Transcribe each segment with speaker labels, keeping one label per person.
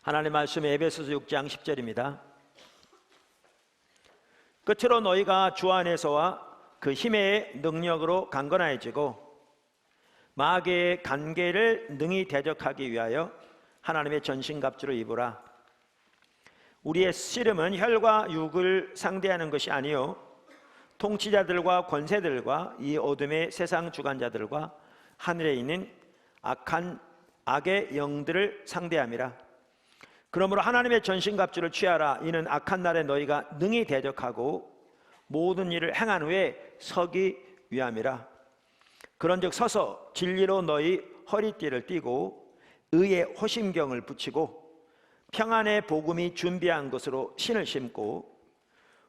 Speaker 1: 하나님 말씀이 에베소서 6장 10절입니다. 끝으로 너희가 주 안에서와 그 힘의 능력으로 강건해지고 마귀의 간계를 능히 대적하기 위하여 하나님의 전신갑주를 입으라. 우리의 씨름은 혈과 육을 상대하는 것이 아니요 통치자들과 권세들과 이 어둠의 세상 주관자들과 하늘에 있는 악한 악의 영들을 상대함이라. 그러므로 하나님의 전신갑주를 취하라. 이는 악한 날에 너희가 능히 대적하고 모든 일을 행한 후에 서기 위함이라. 그런즉 서서 진리로 너희 허리띠를 띠고 의의 호심경을 붙이고 평안의 복음이 준비한 것으로 신을 신고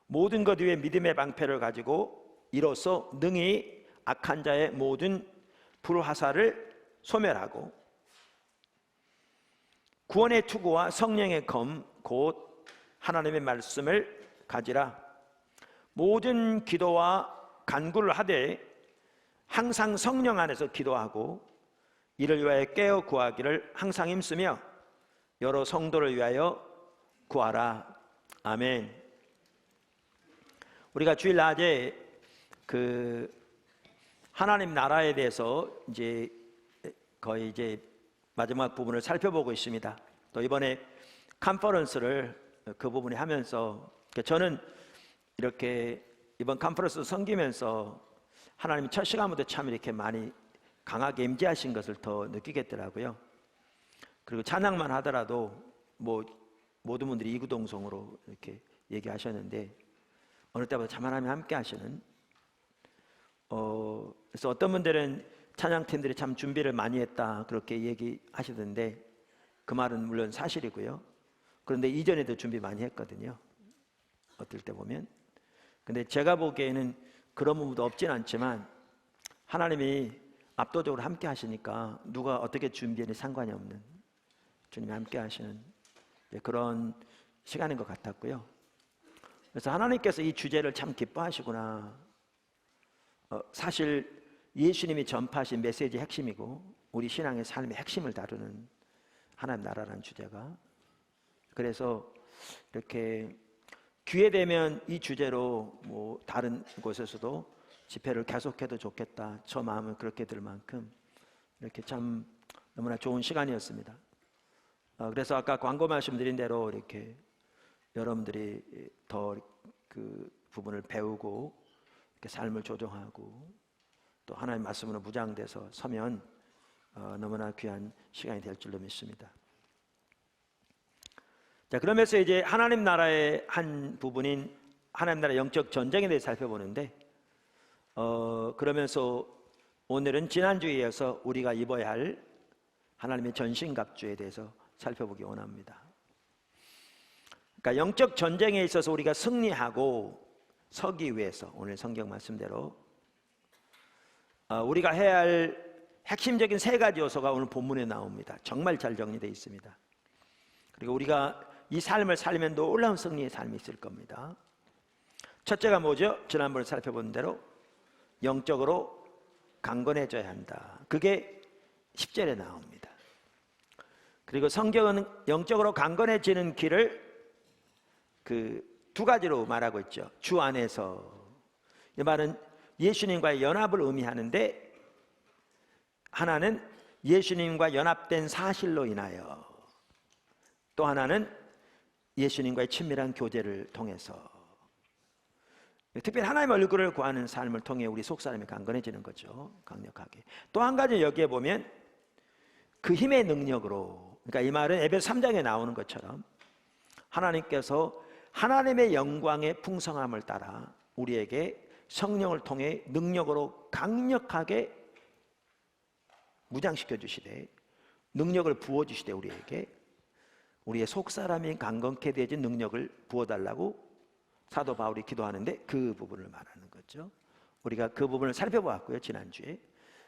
Speaker 1: 모든 것 위에 믿음의 방패를 가지고 이로써 능히 악한 자의 모든 불화살을 소멸하고 구원의 투구와 성령의 검 곧 하나님의 말씀을 가지라. 모든 기도와 간구를 하되 항상 성령 안에서 기도하고 이를 위하여 깨어 구하기를 항상 힘쓰며 여러 성도를 위하여 구하라. 아멘. 우리가 주일 낮에 그 하나님 나라에 대해서 이제 거의 이제 마지막 부분을 살펴보고 있습니다. 또 이번에 컨퍼런스를 그 부분에 하면서 저는 이렇게 이번 컨퍼런스 섬기면서 하나님이 첫 시간부터 참 이렇게 많이 강하게 임재하신 것을 더 느끼겠더라고요. 그리고 찬양만 하더라도 뭐 모든 분들이 이구동성으로 이렇게 얘기하셨는데 어느 때보다 참 하나님이 함께 하시는 그래서 어떤 분들은 찬양팀들이 참 준비를 많이 했다 그렇게 얘기하시던데 그 말은 물론 사실이고요. 그런데 이전에도 준비 많이 했거든요. 어떨 때 보면. 근데 제가 보기에는 그런 부분도 없진 않지만 하나님이 압도적으로 함께 하시니까 누가 어떻게 준비해도 상관이 없는 주님이 함께 하시는 그런 시간인 것 같았고요. 그래서 하나님께서 이 주제를 참 기뻐하시구나. 사실 예수님이 전파하신 메시지의 핵심이고 우리 신앙의 삶의 핵심을 다루는 하나님 나라라는 주제가, 그래서 이렇게 기회 되면 이 주제로 뭐 다른 곳에서도 집회를 계속해도 좋겠다 저 마음을 그렇게 들 만큼 이렇게 참 너무나 좋은 시간이었습니다. 그래서 아까 광고 말씀드린 대로 이렇게 여러분들이 더 그 부분을 배우고 이렇게 삶을 조정하고 또 하나님의 말씀으로 무장돼서 서면 너무나 귀한 시간이 될 줄로 믿습니다. 자, 그러면서 이제 하나님 나라의 한 부분인 하나님 나라의 영적 전쟁에 대해 살펴보는데 그러면서 오늘은 지난주에 이어서 우리가 입어야 할 하나님의 전신갑주에 대해서 살펴보기 원합니다. 그러니까 영적 전쟁에 있어서 우리가 승리하고 서기 위해서 오늘 성경 말씀대로 우리가 해야 할 핵심적인 세 가지 요소가 오늘 본문에 나옵니다. 정말 잘 정리되어 있습니다. 그리고 우리가 이 삶을 살면 놀라운 승리의 삶이 있을 겁니다. 첫째가 뭐죠? 지난번에 살펴본 대로 영적으로 강건해져야 한다. 그게 10절에 나옵니다. 그리고 성경은 영적으로 강건해지는 길을 그 두 가지로 말하고 있죠. 주 안에서, 이 말은 예수님과의 연합을 의미하는데 하나는 예수님과 연합된 사실로 인하여, 또 하나는 예수님과의 친밀한 교제를 통해서, 특별히 하나님의 얼굴을 구하는 삶을 통해 우리 속사람이 강건해지는 거죠. 강력하게. 또 한 가지 여기에 보면 그 힘의 능력으로, 그러니까 이 말은 에베소 3장에 나오는 것처럼 하나님께서 하나님의 영광의 풍성함을 따라 우리에게 성령을 통해 능력으로 강력하게 무장시켜 주시되 능력을 부어주시되 우리에게 우리의 속사람이 강건케 되어진 능력을 부어달라고 사도 바울이 기도하는데 그 부분을 말하는 거죠. 우리가 그 부분을 살펴보았고요, 지난주에.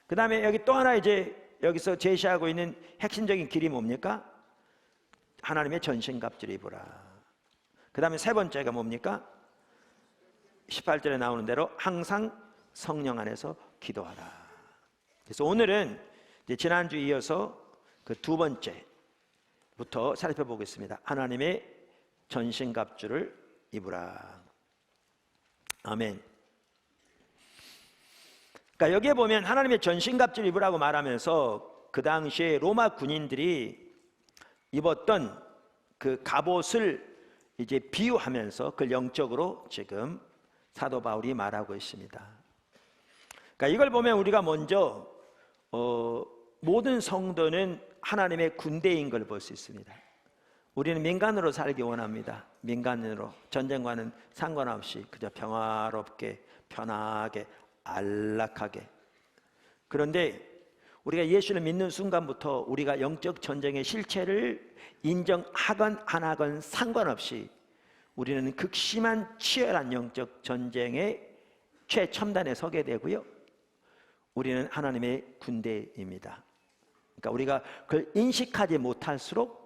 Speaker 1: 그 다음에 여기 또 하나 이제 여기서 제시하고 있는 핵심적인 길이 뭡니까? 하나님의 전신갑주를 입으라. 그 다음에 세 번째가 뭡니까? 18절에 나오는 대로 항상 성령 안에서 기도하라. 그래서 오늘은 이제 지난주에 이어서 그 두 번째 부터 살펴보겠습니다. 하나님의 전신갑주를 입으라. 아멘. 그러니까 여기에 보면 하나님의 전신갑주를 입으라고 말하면서 그 당시에 로마 군인들이 입었던 그 갑옷을 이제 비유하면서 그걸 영적으로 지금 사도 바울이 말하고 있습니다. 그러니까 이걸 보면 우리가 먼저 모든 성도는 하나님의 군대인 걸 볼 수 있습니다. 우리는 민간으로 살기 원합니다. 민간으로 전쟁과는 상관없이 그저 평화롭게 편하게 안락하게. 그런데 우리가 예수를 믿는 순간부터 우리가 영적 전쟁의 실체를 인정하건 안 하건 상관없이 우리는 극심한 치열한 영적 전쟁의 최첨단에 서게 되고요, 우리는 하나님의 군대입니다. 그러니까 우리가 그걸 인식하지 못할수록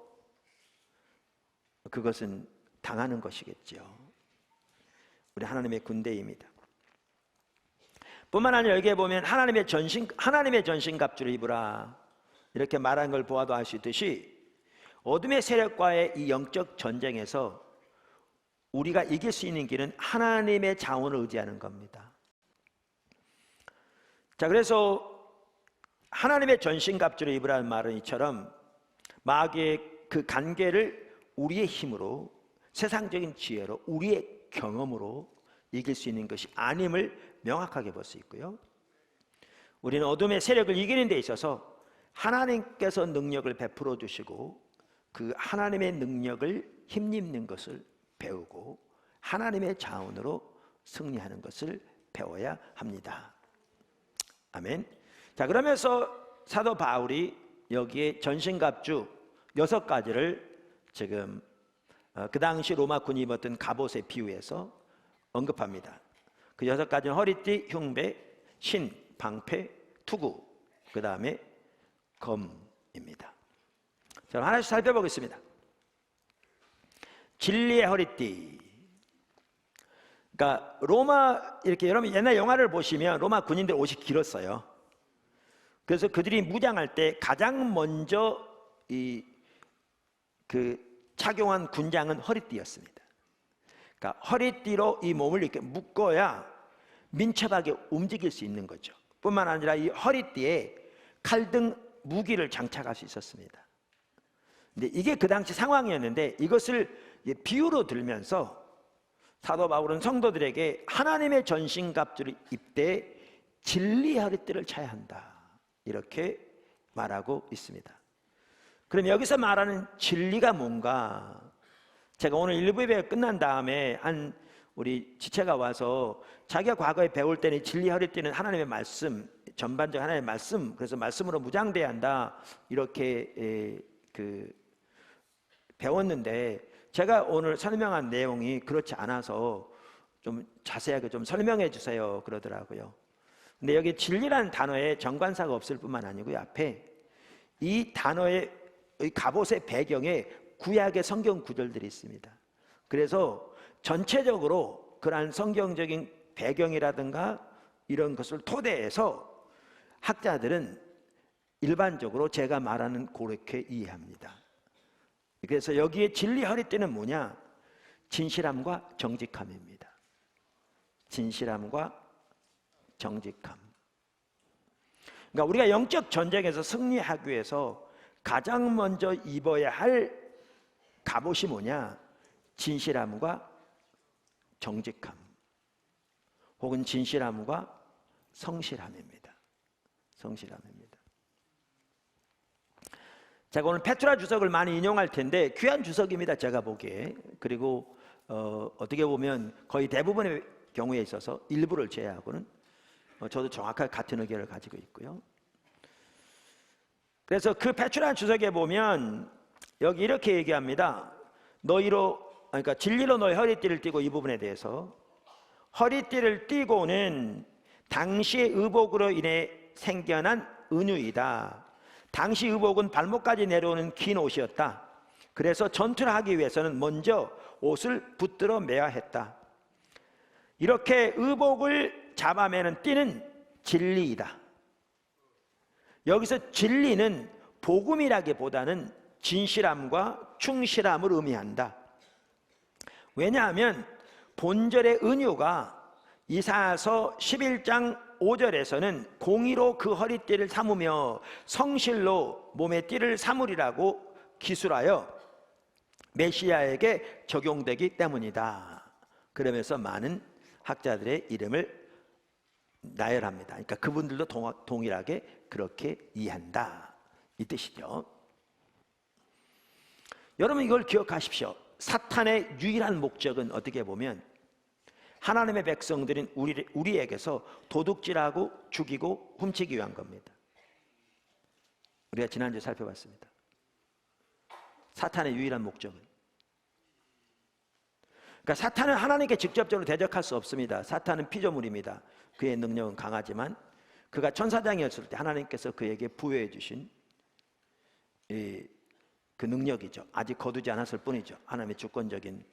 Speaker 1: 그것은 당하는 것이겠죠. 우리 하나님의 군대입니다. 뿐만 아니라 여기에 보면 하나님의 전신갑주를 입으라 이렇게 말한 걸 보아도 알 수 있듯이 어둠의 세력과의 이 영적 전쟁에서 우리가 이길 수 있는 길은 하나님의 자원을 의지하는 겁니다. 자, 그래서 하나님의 전신갑주를 입으라는 말은 이처럼 마귀의 그 간계를 우리의 힘으로, 세상적인 지혜로, 우리의 경험으로 이길 수 있는 것이 아님을 명확하게 볼 수 있고요, 우리는 어둠의 세력을 이기는 데 있어서 하나님께서 능력을 베풀어 주시고 그 하나님의 능력을 힘입는 것을 배우고 하나님의 자원으로 승리하는 것을 배워야 합니다. 아멘. 자, 그러면서 사도 바울이 여기에 전신갑주 6가지를 지금 그 당시 로마군이 입었던 갑옷에 비유해서 언급합니다. 그 6가지는 허리띠, 흉배, 신, 방패, 투구, 그 다음에 검입니다. 자, 하나씩 살펴보겠습니다. 진리의 허리띠. 그러니까 로마, 이렇게 여러분 옛날 영화를 보시면 로마 군인들 옷이 길었어요. 그래서 그들이 무장할 때 가장 먼저 착용한 군장은 허리띠였습니다. 그러니까 허리띠로 이 몸을 이렇게 묶어야 민첩하게 움직일 수 있는 거죠. 뿐만 아니라 이 허리띠에 칼 등 무기를 장착할 수 있었습니다. 근데 이게 그 당시 상황이었는데 이것을 비유로 들면서 사도 바울은 성도들에게 하나님의 전신갑주를 입되 진리의 허리띠를 차야 한다 이렇게 말하고 있습니다. 그럼 여기서 말하는 진리가 뭔가, 제가 오늘 1부 예배가 끝난 다음에 우리 지체가 와서 자기가 과거에 배울 때는 진리 허리띠는 하나님의 말씀, 전반적 하나님의 말씀, 그래서 말씀으로 무장돼야 한다 이렇게 배웠는데 제가 오늘 설명한 내용이 그렇지 않아서 좀 자세하게 좀 설명해 주세요 그러더라고요. 근데 여기 진리라는 단어에 정관사가 없을 뿐만 아니고요, 앞에 이 단어의 갑옷의 배경에 구약의 성경 구절들이 있습니다. 그래서 전체적으로 그러한 성경적인 배경이라든가 이런 것을 토대해서 학자들은 일반적으로 제가 말하는 그렇게 이해합니다. 그래서 여기에 진리 허리띠는 뭐냐? 진실함과 정직함입니다. 진실함과 정직함. 그러니까 우리가 영적 전쟁에서 승리하기 위해서 가장 먼저 입어야 할 갑옷이 뭐냐? 진실함과 정직함, 혹은 진실함과 성실함입니다. 성실함입니다. 제가 오늘 페트라 주석을 많이 인용할 텐데 귀한 주석입니다, 제가 보기에. 그리고 어떻게 보면 거의 대부분의 경우에 있어서 일부를 제외하고는 저도 정확하게 같은 의견을 가지고 있고요. 그래서 그 페트라 주석에 보면 여기 이렇게 얘기합니다. 그러니까 진리로 너의 허리띠를 띠고, 이 부분에 대해서 허리띠를 띠고는 당시의 의복으로 인해 생겨난 은유이다. 당시 의복은 발목까지 내려오는 긴 옷이었다. 그래서 전투를 하기 위해서는 먼저 옷을 붙들어 매야 했다. 이렇게 의복을 잡아매는 띠는 진리이다. 여기서 진리는 복음이라기보다는 진실함과 충실함을 의미한다. 왜냐하면 본절의 은유가 이사야서 11장 5절에서는 공의로 그 허리띠를 삼으며 성실로 몸의 띠를 삼으리라고 기술하여 메시아에게 적용되기 때문이다. 그러면서 많은 학자들의 이름을 나열합니다. 그러니까 그분들도 동일하게 그렇게 이해한다, 이 뜻이죠. 여러분, 이걸 기억하십시오. 사탄의 유일한 목적은 어떻게 보면 하나님의 백성들인 우리에게서 도둑질하고 죽이고 훔치기 위한 겁니다. 우리가 지난주에 살펴봤습니다. 사탄의 유일한 목적은, 그러니까 사탄은 하나님께 직접적으로 대적할 수 없습니다. 사탄은 피조물입니다. 그의 능력은 강하지만 그가 천사장이었을 때 하나님께서 그에게 부여해 주신 그 능력이죠. 아직 거두지 않았을 뿐이죠. 하나님의 주권적인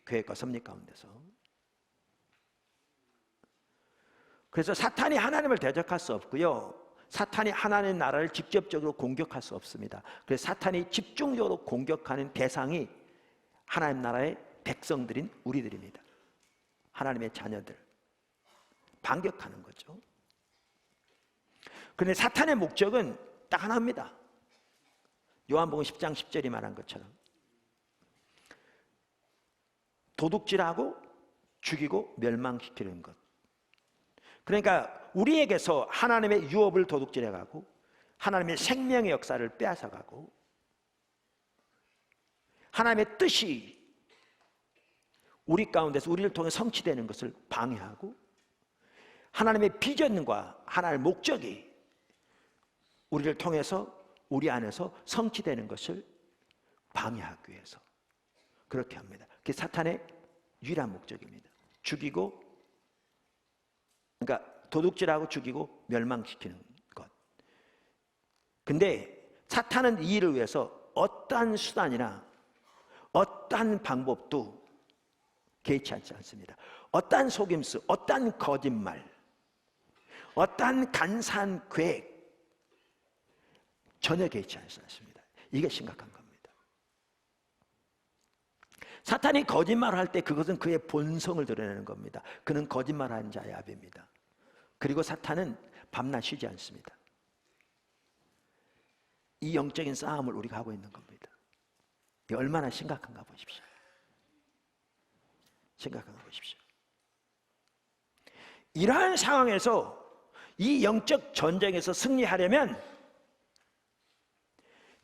Speaker 1: 계획과 섭리 가운데서. 그래서 사탄이 하나님을 대적할 수 없고요, 사탄이 하나님의 나라를 직접적으로 공격할 수 없습니다. 그래서 사탄이 집중적으로 공격하는 대상이 하나님 나라의 백성들인 우리들입니다. 하나님의 자녀들, 반격하는 거죠. 그런데 사탄의 목적은 딱 하나입니다. 요한복음 10장 10절이 말한 것처럼 도둑질하고 죽이고 멸망시키는 것. 그러니까 우리에게서 하나님의 유업을 도둑질해가고 하나님의 생명의 역사를 빼앗아가고 하나님의 뜻이 우리 가운데서 우리를 통해 성취되는 것을 방해하고 하나님의 비전과 하나님의 목적이 우리를 통해서 우리 안에서 성취되는 것을 방해하기 위해서 그렇게 합니다. 그게 사탄의 유일한 목적입니다. 죽이고, 그러니까 도둑질하고 죽이고 멸망시키는 것. 근데 사탄은 이 일을 위해서 어떠한 수단이나 어떠한 방법도 개의치 않습니다. 어떠한 속임수, 어떠한 거짓말, 어떠한 간사한 계획 전혀 개의치 않습니다. 이게 심각한 겁니다. 사탄이 거짓말을 할 때 그것은 그의 본성을 드러내는 겁니다. 그는 거짓말하는 자의 아비입니다. 그리고 사탄은 밤낮 쉬지 않습니다. 이 영적인 싸움을 우리가 하고 있는 겁니다. 이게 얼마나 심각한가 보십시오. 심각한가 보십시오. 이러한 상황에서 이 영적 전쟁에서 승리하려면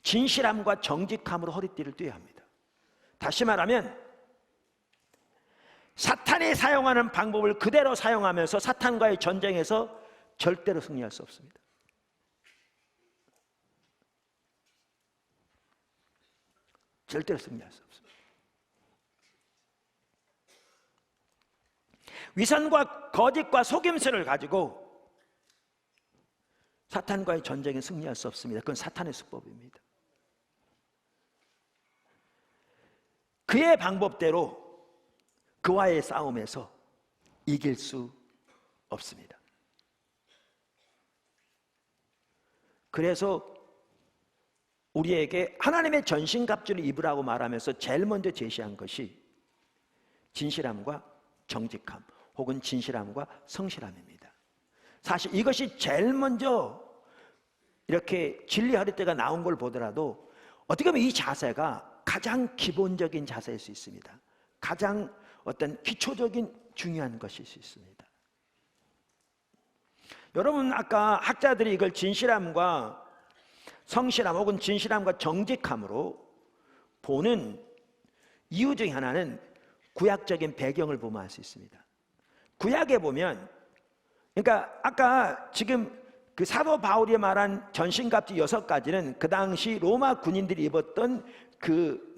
Speaker 1: 진실함과 정직함으로 허리띠를 떼야 합니다. 다시 말하면 사탄이 사용하는 방법을 그대로 사용하면서 사탄과의 전쟁에서 절대로 승리할 수 없습니다. 절대로 승리할 수 없습니다. 위선과 거짓과 속임수를 가지고 사탄과의 전쟁에 승리할 수 없습니다. 그건 사탄의 수법입니다. 그의 방법대로 그와의 싸움에서 이길 수 없습니다. 그래서 우리에게 하나님의 전신갑주를 입으라고 말하면서 제일 먼저 제시한 것이 진실함과 정직함 혹은 진실함과 성실함입니다. 사실 이것이 제일 먼저 이렇게 진리 허리띠가 나온 걸 보더라도 어떻게 보면 이 자세가 가장 기본적인 자세일 수 있습니다. 가장 어떤 기초적인 중요한 것일 수 있습니다. 여러분, 아까 학자들이 이걸 진실함과 성실함 혹은 진실함과 정직함으로 보는 이유 중에 하나는 구약적인 배경을 보면 알 수 있습니다. 구약에 보면, 그러니까 아까 지금 그 사도 바울이 말한 전신갑주 6가지는 그 당시 로마 군인들이 입었던 그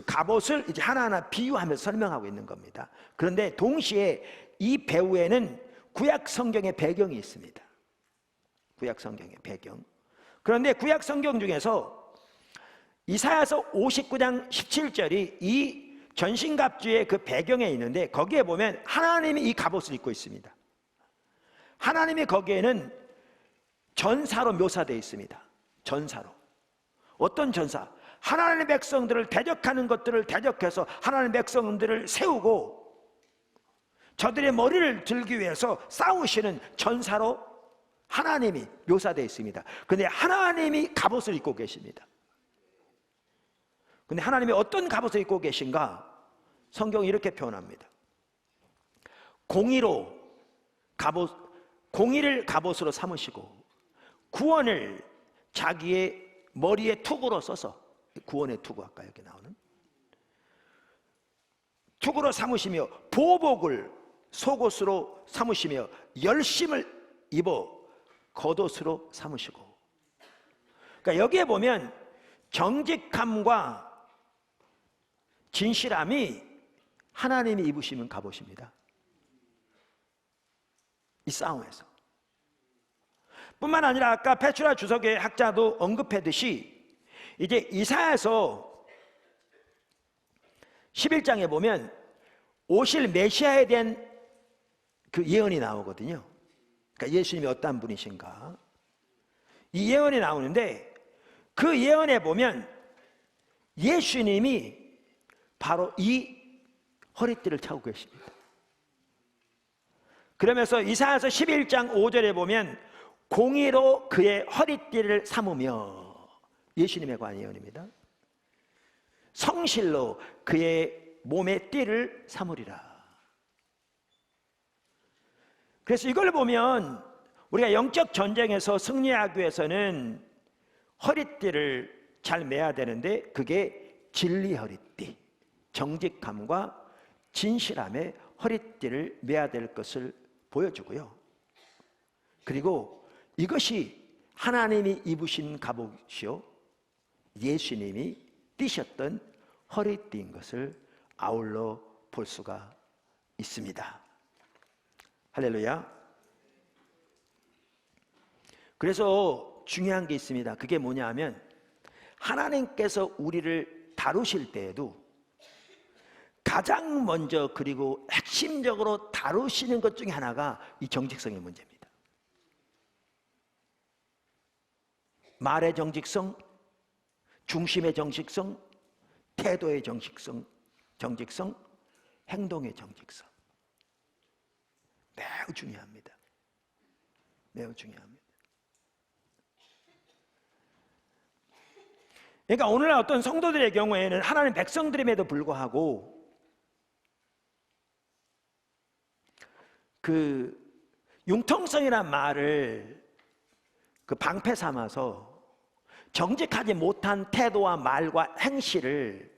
Speaker 1: 갑옷을 이제 하나하나 비유하면서 설명하고 있는 겁니다. 그런데 동시에 이 배후에는 구약 성경의 배경이 있습니다. 구약 성경의 배경. 그런데 구약 성경 중에서 이사야서 59장 17절이 이 전신갑주의 그 배경에 있는데 거기에 보면 하나님이 이 갑옷을 입고 있습니다. 하나님이 거기에는 전사로 묘사되어 있습니다. 전사로. 어떤 전사? 하나님의 백성들을 대적하는 것들을 대적해서 하나님의 백성들을 세우고 저들의 머리를 들기 위해서 싸우시는 전사로 하나님이 묘사되어 있습니다. 그런데 하나님이 갑옷을 입고 계십니다. 근데 하나님이 어떤 갑옷을 입고 계신가? 성경이 이렇게 표현합니다. 공의로 공의를 갑옷으로 삼으시고 구원을 자기의 머리에 투구로 써서, 구원의 투구 아까 이렇게 나오는 투구로 삼으시며 보복을 속옷으로 삼으시며 열심을 입어 겉옷으로 삼으시고. 그러니까 여기에 보면 정직함과 진실함이 하나님이 입으시는 갑옷입니다. 이 싸움에서. 뿐만 아니라 아까 페추라 주석의 학자도 언급했듯이 이제 이사야서 11장에 보면 오실 메시아에 대한 그 예언이 나오거든요. 그러니까 예수님이 어떤 분이신가, 이 예언이 나오는데 그 예언에 보면 예수님이 바로 이 허리띠를 차고 계십니다. 그러면서 이사야서 11장 5절에 보면 공의로 그의 허리띠를 삼으며, 예수님에 관한 예언입니다. 성실로 그의 몸의 띠를 삼으리라. 그래서 이걸 보면 우리가 영적 전쟁에서 승리하기 위해서는 허리띠를 잘 매야 되는데 그게 진리 허리띠, 정직함과 진실함의 허리띠를 매야 될 것을 보여주고요. 그리고 이것이 하나님이 입으신 갑옷이요 예수님이 띠셨던 허리띠인 것을 아울러 볼 수가 있습니다. 할렐루야. 그래서 중요한 게 있습니다. 그게 뭐냐 하면 하나님께서 우리를 다루실 때에도 가장 먼저 그리고 핵심적으로 다루시는 것 중에 하나가 이 정직성의 문제입니다. 말의 정직성, 중심의 정직성, 태도의 정직성, 행동의 정직성. 매우 중요합니다. 매우 중요합니다. 그러니까 오늘날 어떤 성도들의 경우에는 하나님 백성들임에도 불구하고 그 융통성이란 말을 그 방패 삼아서 정직하지 못한 태도와 말과 행실을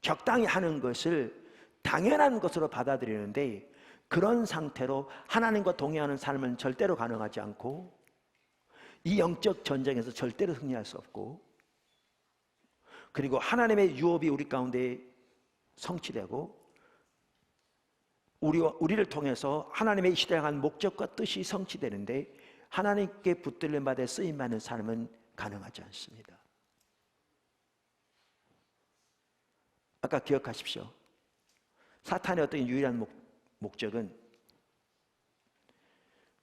Speaker 1: 적당히 하는 것을 당연한 것으로 받아들이는데, 그런 상태로 하나님과 동행하는 삶은 절대로 가능하지 않고 이 영적 전쟁에서 절대로 승리할 수 없고, 그리고 하나님의 유업이 우리 가운데 성취되고 우리를 통해서 하나님의 이 시대에 향한 목적과 뜻이 성취되는데 하나님께 붙들림 받아 쓰임받는 삶은 가능하지 않습니다. 아까 기억하십시오. 사탄의 어떤 유일한 목적은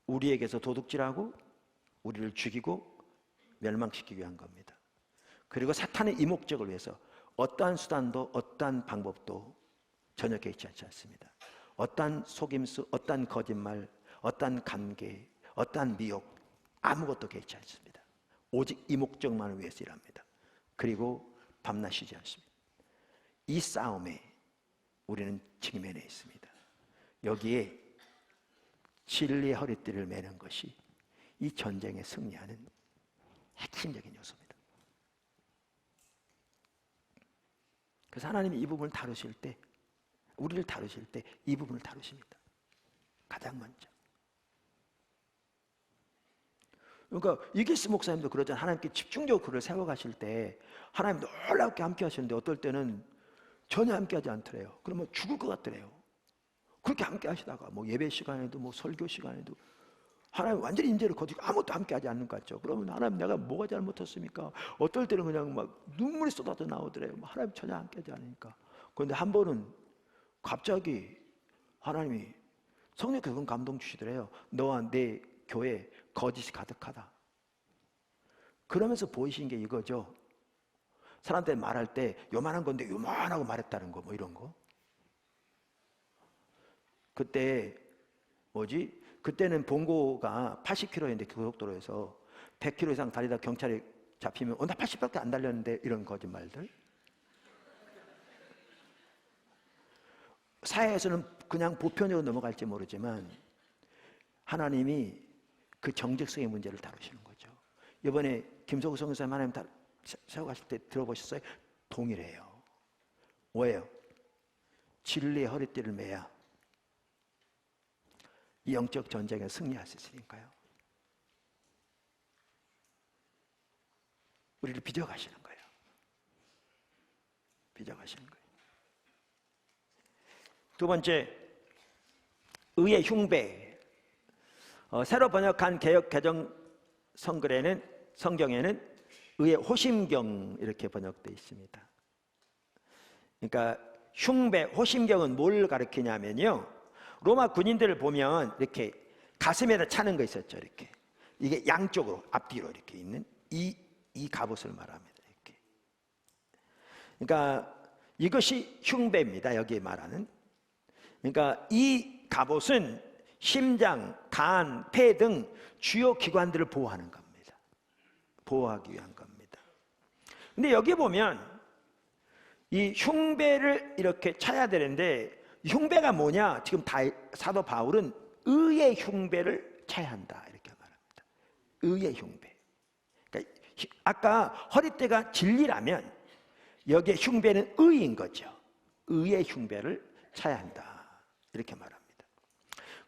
Speaker 1: 우리에게서 도둑질하고 우리를 죽이고 멸망시키기 위한 겁니다. 그리고 사탄의 이 목적을 위해서 어떠한 수단도 어떠한 방법도 전혀 개의치 않습니다. 어떠한 속임수, 어떠한 거짓말, 어떠한 관계, 어떠한 미혹, 아무것도 개의치 않습니다. 오직 이 목적만을 위해서 일합니다. 그리고 밤낮 쉬지 않습니다. 이 싸움에 우리는 직면해 있습니다. 여기에 진리의 허리띠를 매는 것이 이 전쟁에 승리하는 핵심적인 요소입니다. 그래서 하나님이 이 부분을 다루실 때, 우리를 다루실 때 이 부분을 다루십니다. 가장 먼저. 그러니까 이길스 목사님도 그러잖아요. 하나님께 집중적으로 그를 세워가실 때 하나님 놀랍게 함께 하시는데 어떨 때는 전혀 함께 하지 않더래요. 그러면 죽을 것 같더래요. 그렇게 함께 하시다가 뭐 예배 시간에도 뭐 설교 시간에도 하나님 완전히 임재를 거두고 아무것도 함께 하지 않는 것 같죠. 그러면 하나님 내가 뭐가 잘못했습니까? 어떨 때는 그냥 막 눈물이 쏟아져 나오더래요. 하나님 전혀 함께 하지 않으니까. 그런데 한 번은 갑자기 하나님이 성령께서 그런 감동 주시더래요. 너와 내 교회 거짓이 가득하다. 그러면서 보이신 게 이거죠. 사람들이 말할 때 요만한 건데 요만하고 말했다는 거, 뭐 이런 거. 그때 그때는 봉고가 80km였는데 고속도로에서 100km 이상 달리다 경찰이 잡히면 나 80밖에 안 달렸는데, 이런 거짓말들. 사회에서는 그냥 보편적으로 넘어갈지 모르지만 하나님이 그 정직성의 문제를 다루시는 거죠. 이번에 김석우 선교사님 하나님 세워가실 때 들어보셨어요? 동일해요. 뭐예요? 진리의 허리띠를 매야 이 영적 전쟁에 승리할 수 있으니까요. 우리를 빚어가시는 거예요. 빚어가시는 거예요. 두 번째, 의의 흉배. 새로 번역한 개역 개정 성경에는 의의 호심경 이렇게 번역되어 있습니다. 그러니까 흉배, 호심경은 뭘 가리키냐면요, 로마 군인들을 보면 이렇게 가슴에다 차는 거 있었죠. 이렇게 이게 양쪽으로 앞뒤로 이렇게 있는 이 갑옷을 말합니다. 이렇게. 그러니까 이것이 흉배입니다. 여기에 말하는. 그러니까 이 갑옷은 심장, 간, 폐 등 주요 기관들을 보호하는 겁니다. 보호하기 위한 겁니다. 근데 여기 보면 이 흉배를 이렇게 차야 되는데, 흉배가 뭐냐? 지금 사도 바울은 의의 흉배를 차야 한다 이렇게 말합니다. 의의 흉배. 그러니까 아까 허리띠가 진리라면 여기에 흉배는 의인 거죠. 의의 흉배를 차야 한다 이렇게 말합니다.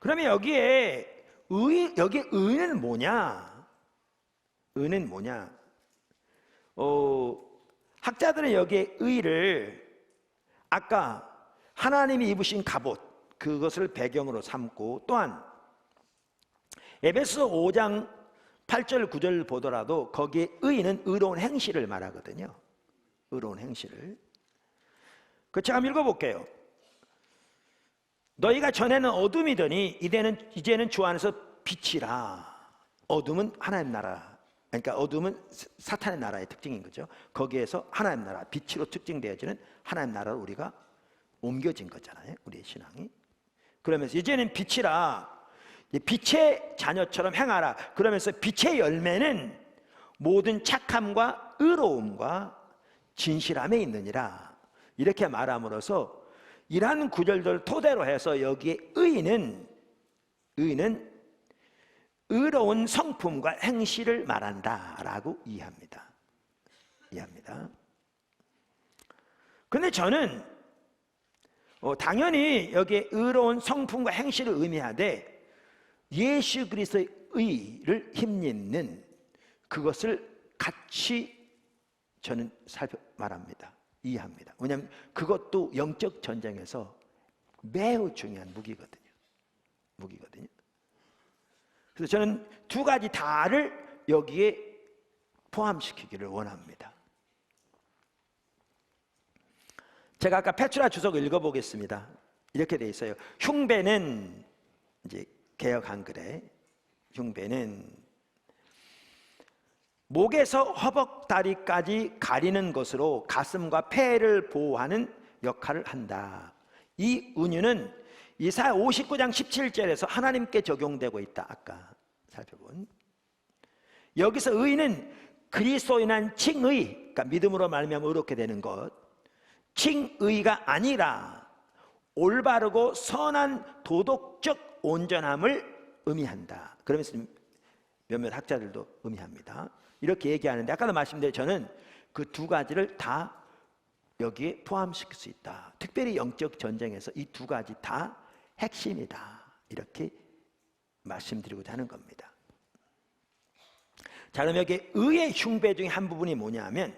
Speaker 1: 그러면 여기에 여기 의는 뭐냐? 의는 뭐냐? 학자들은 여기에 의를 아까 하나님이 입으신 갑옷, 그것을 배경으로 삼고, 또한 에베소 5장 8절 9절 보더라도 거기에 의는 의로운 행실을 말하거든요. 의로운 행실을. 그 제가 한번 읽어볼게요. 너희가 전에는 어둠이더니 이제는 주 안에서 빛이라. 어둠은 하나님 나라, 그러니까 어둠은 사탄의 나라의 특징인 거죠. 거기에서 하나님 나라, 빛으로 특징되어지는 하나님 나라로 우리가 옮겨진 거잖아요, 우리의 신앙이. 그러면서 이제는 빛이라, 빛의 자녀처럼 행하라. 그러면서 빛의 열매는 모든 착함과 의로움과 진실함에 있느니라 이렇게 말함으로써 이러한 구절들을 토대로 해서 여기에 의는 의로운 성품과 행실을 말한다라고 이해합니다. 근데 저는 당연히 여기에 의로운 성품과 행실을 의미하되 예수 그리스도의 의를 힘입는 그것을 같이 저는 말합니다. 이해합니다. 왜냐하면 그것도 영적 전쟁에서 매우 중요한 무기거든요. 그래서 저는 두 가지 다를 여기에 포함시키기를 원합니다. 제가 아까 페투라 주석을 읽어보겠습니다. 이렇게 돼 있어요. 흉배는, 이제 개역 한글에 흉배는 목에서 허벅다리까지 가리는 것으로 가슴과 폐를 보호하는 역할을 한다. 이 은유는 이사야 59장 17절에서 하나님께 적용되고 있다. 아까 살펴본. 여기서 의는 그리스도인한 칭의, 그러니까 믿음으로 말미암아 의롭게 되는 것, 칭의가 아니라 올바르고 선한 도덕적 온전함을 의미한다. 그러면서 몇몇 학자들도 의미합니다. 이렇게 얘기하는데, 아까도 말씀드린 저는 그 두 가지를 다 여기에 포함시킬 수 있다. 특별히 영적 전쟁에서 이 두 가지 다 핵심이다. 이렇게 말씀드리고자 하는 겁니다. 자, 그럼 여기 의의 흉배 중에 한 부분이 뭐냐면,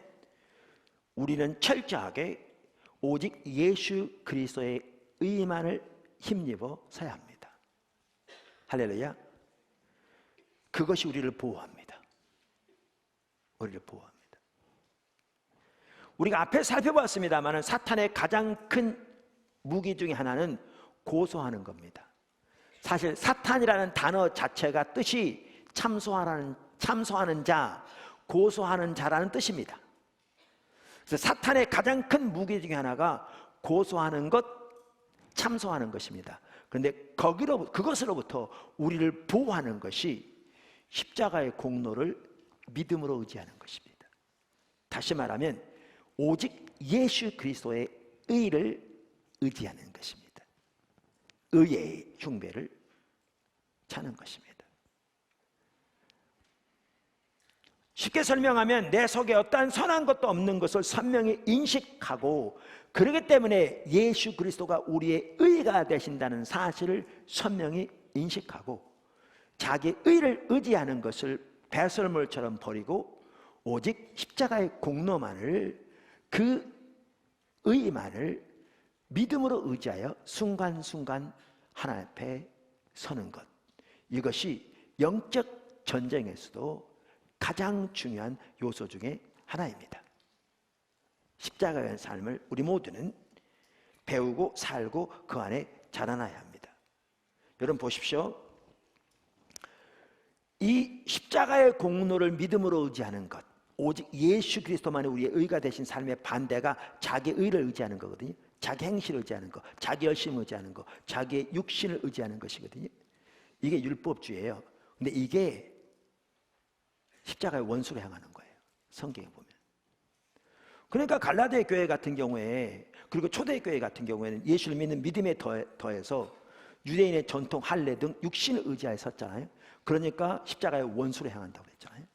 Speaker 1: 우리는 철저하게 오직 예수 그리스도의 의만을 힘입어 서야 합니다. 할렐루야. 그것이 우리를 보호합니다. 우리가 앞에 살펴봤습니다만 사탄의 가장 큰 무기 중에 하나는 고소하는 겁니다. 사실 사탄이라는 단어 자체가 뜻이 참소하는 자, 고소하는 자라는 뜻입니다. 그래서 사탄의 가장 큰 무기 중에 하나가 고소하는 것, 참소하는 것입니다. 그런데 그것으로부터 우리를 보호하는 것이 십자가의 공로를 믿음으로 의지하는 것입니다. 다시 말하면 오직 예수 그리스도의 의를 의지하는 것입니다. 의의 흉배를 차는 것입니다. 쉽게 설명하면 내 속에 어떠한 선한 것도 없는 것을 선명히 인식하고, 그렇기 때문에 예수 그리스도가 우리의 의가 되신다는 사실을 선명히 인식하고, 자기 의를 의지하는 것을 배설물처럼 버리고 오직 십자가의 공로만을, 그 의만을 믿음으로 의지하여 순간순간 하나님 앞에 서는 것, 이것이 영적 전쟁에서도 가장 중요한 요소 중에 하나입니다. 십자가의 삶을 우리 모두는 배우고 살고 그 안에 자라나야 합니다. 여러분 보십시오. 이 십자가의 공로를 믿음으로 의지하는 것, 오직 예수 그리스도만이 우리의 의가 되신 삶의 반대가 자기 의를 의지하는 거거든요. 자기 행실을 의지하는 거, 자기 열심을 의지하는 거, 자기의 육신을 의지하는 것이거든요. 이게 율법주의예요. 근데 이게 십자가의 원수로 향하는 거예요, 성경에 보면. 그러니까 갈라디아 교회 같은 경우에, 그리고 초대교회 같은 경우에는 예수를 믿는 믿음에 더해서 유대인의 전통 할례 등 육신을 의지하여 섰잖아요. 그러니까 십자가의 원수로 향한다고 했잖아요.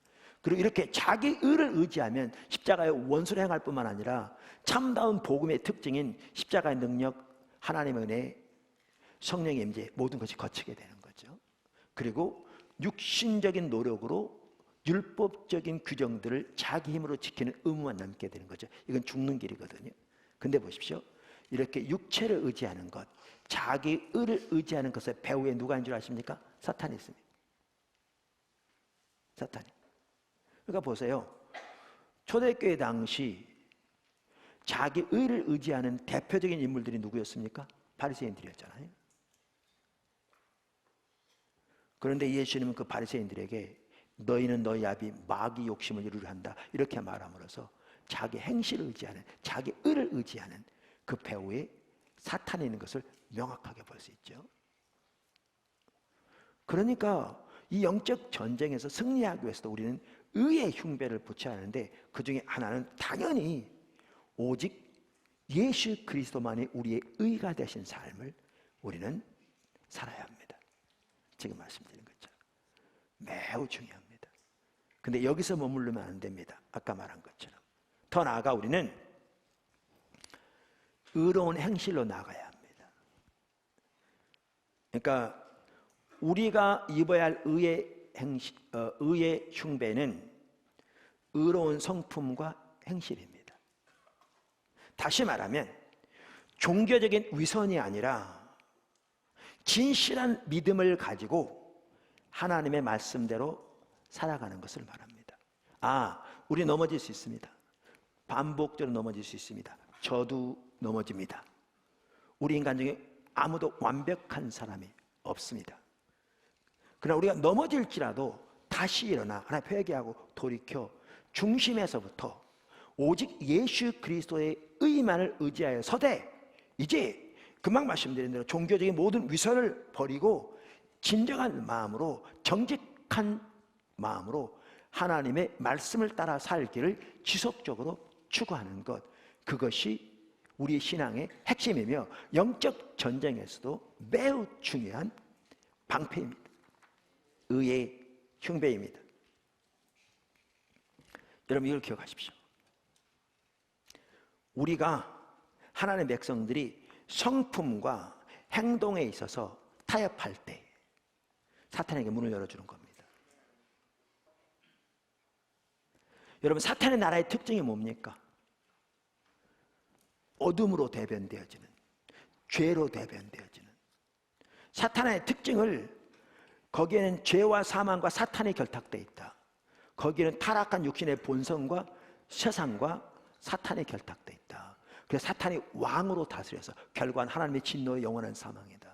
Speaker 1: 그리고 이렇게 자기 의를 의지하면 십자가의 원수로 향할 뿐만 아니라 참다운 복음의 특징인 십자가의 능력, 하나님의 은혜, 성령의 임재, 모든 것이 거치게 되는 거죠. 그리고 육신적인 노력으로 율법적인 규정들을 자기 힘으로 지키는 의무만 남게 되는 거죠. 이건 죽는 길이거든요. 근데 보십시오. 이렇게 육체를 의지하는 것, 자기 의를 의지하는 것의 배후에 누가 있는 줄 아십니까? 사탄이 있습니다. 사탄이. 그러니까 보세요. 초대교회 당시 자기 의를 의지하는 대표적인 인물들이 누구였습니까? 바리새인들이었잖아요. 그런데 예수님은 그 바리새인들에게 너희는 너희 아비 마귀 욕심을 이루려 한다, 이렇게 말함으로써 자기 행실을 의지하는, 자기 의를 의지하는 그 배후에 사탄이 있는 것을 명확하게 볼 수 있죠. 그러니까 이 영적 전쟁에서 승리하기 위해서도 우리는 의의 흉배를 붙여야 하는데, 그 중에 하나는 당연히 오직 예수 그리스도만이 우리의 의가 되신 삶을 우리는 살아야 합니다. 지금 말씀드린 것처럼 매우 중요합니다. 근데 여기서 머무르면 안 됩니다. 아까 말한 것처럼 더 나아가 우리는 의로운 행실로 나가야 합니다. 그러니까 우리가 입어야 할 의의 흉배는 의로운 성품과 행실입니다. 다시 말하면 종교적인 위선이 아니라 진실한 믿음을 가지고 하나님의 말씀대로 살아가는 것을 말합니다. 우리 넘어질 수 있습니다. 반복적으로 넘어질 수 있습니다. 저도 넘어집니다. 우리 인간 중에 아무도 완벽한 사람이 없습니다. 그러나 우리가 넘어질지라도 다시 일어나 하나님 회개하고 돌이켜 중심에서부터 오직 예수 그리스도의 의만을 의지하여 서되, 이제 금방 말씀드린 대로 종교적인 모든 위선을 버리고 진정한 마음으로, 정직한 마음으로 하나님의 말씀을 따라 살기를 지속적으로 추구하는 것, 그것이 우리의 신앙의 핵심이며 영적 전쟁에서도 매우 중요한 방패입니다. 의의 흉배입니다. 여러분 이걸 기억하십시오. 우리가 하나님의 백성들이 성품과 행동에 있어서 타협할 때 사탄에게 문을 열어주는 겁니다. 여러분 사탄의 나라의 특징이 뭡니까? 어둠으로 대변되어지는, 죄로 대변되어지는. 사탄의 특징을, 거기에는 죄와 사망과 사탄이 결탁되어 있다. 거기에는 타락한 육신의 본성과 세상과 사탄이 결탁되어 있다. 그래서 사탄이 왕으로 다스려서 결과는 하나님의 진노의 영원한 사망이다.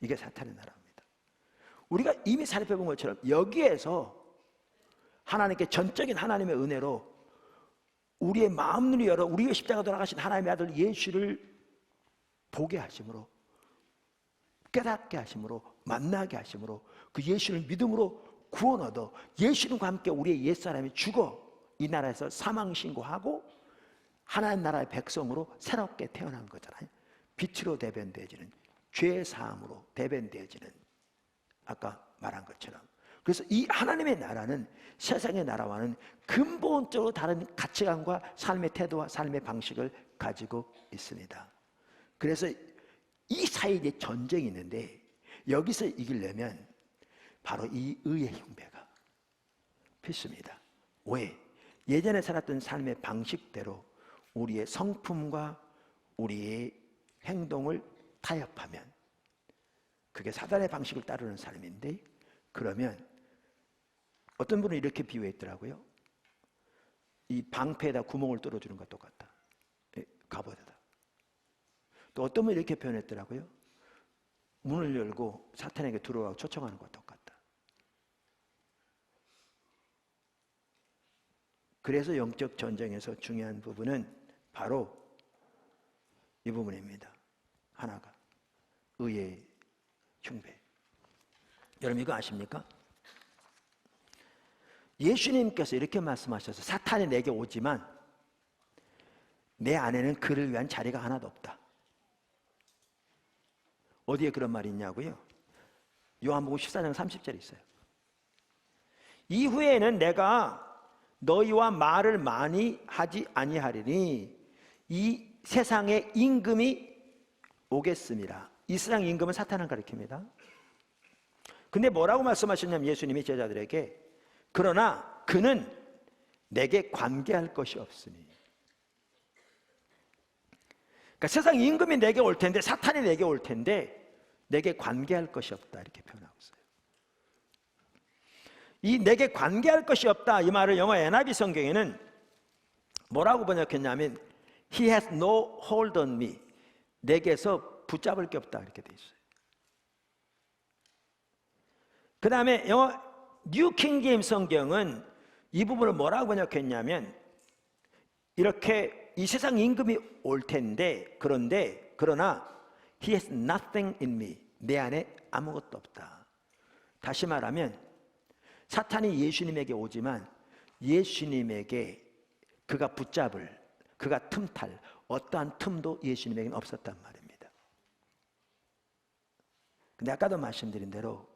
Speaker 1: 이게 사탄의 나라입니다. 우리가 이미 살펴본 것처럼 여기에서 하나님께 전적인 하나님의 은혜로 우리의 마음을 열어 우리의 십자가 돌아가신 하나님의 아들 예수를 보게 하심으로, 깨닫게 하심으로, 만나게 하심으로, 그 예수를 믿음으로 구원 얻어 예수님과 함께 우리의 옛사람이 죽어 이 나라에서 사망 신고하고 하나님 나라의 백성으로 새롭게 태어난 거잖아요. 빛으로 대변되어지는, 죄 사함으로 대변되어지는, 아까 말한 것처럼. 그래서 이 하나님의 나라는 세상의 나라와는 근본적으로 다른 가치관과 삶의 태도와 삶의 방식을 가지고 있습니다. 그래서 이 사이에 이제 전쟁이 있는데, 여기서 이기려면 바로 이 의의 흉배가 필수입니다. 왜? 예전에 살았던 삶의 방식대로 우리의 성품과 우리의 행동을 타협하면, 그게 사단의 방식을 따르는 삶인데, 그러면 어떤 분은 이렇게 비유했더라고요. 이 방패에다 구멍을 뚫어주는 것과 똑같다. 갑옷에다. 또 어떤 분은 이렇게 표현했더라고요. 문을 열고 사탄에게 들어가고 초청하는 것과 똑같다. 그래서 영적 전쟁에서 중요한 부분은 바로 이 부분입니다. 하나가 의의 흉배. 여러분 이거 아십니까? 예수님께서 이렇게 말씀하셔서 사탄이 내게 오지만 내 안에는 그를 위한 자리가 하나도 없다. 어디에 그런 말이 있냐고요? 요한복음 14장 30절에 있어요. 이후에는 내가 너희와 말을 많이 하지 아니하리니 이 세상의 임금이 오겠습니다. 이 세상 임금은 사탄을 가리킵니다. 근데 뭐라고 말씀하셨냐면 예수님이 제자들에게, 그러나 그는 내게 관계할 것이 없으니. 그러니까 세상 임금이 내게 올 텐데, 사탄이 내게 올 텐데 내게 관계할 것이 없다, 이렇게 표현하고 있어요. 이 내게 관계할 것이 없다, 이 말을 영어 NIV 성경에는 뭐라고 번역했냐면 He has no hold on me, 내게서 붙잡을 게 없다, 이렇게 돼 있어요. 그 다음에 영어 뉴 킹제임 성경은 이 부분을 뭐라고 번역했냐면 이렇게, 이 세상 임금이 올 텐데, 그러나 He has nothing in me, 내 안에 아무것도 없다. 다시 말하면 사탄이 예수님에게 오지만 예수님에게 그가 붙잡을, 그가 틈탈 어떠한 틈도 예수님에게는 없었단 말입니다. 근데 아까도 말씀드린 대로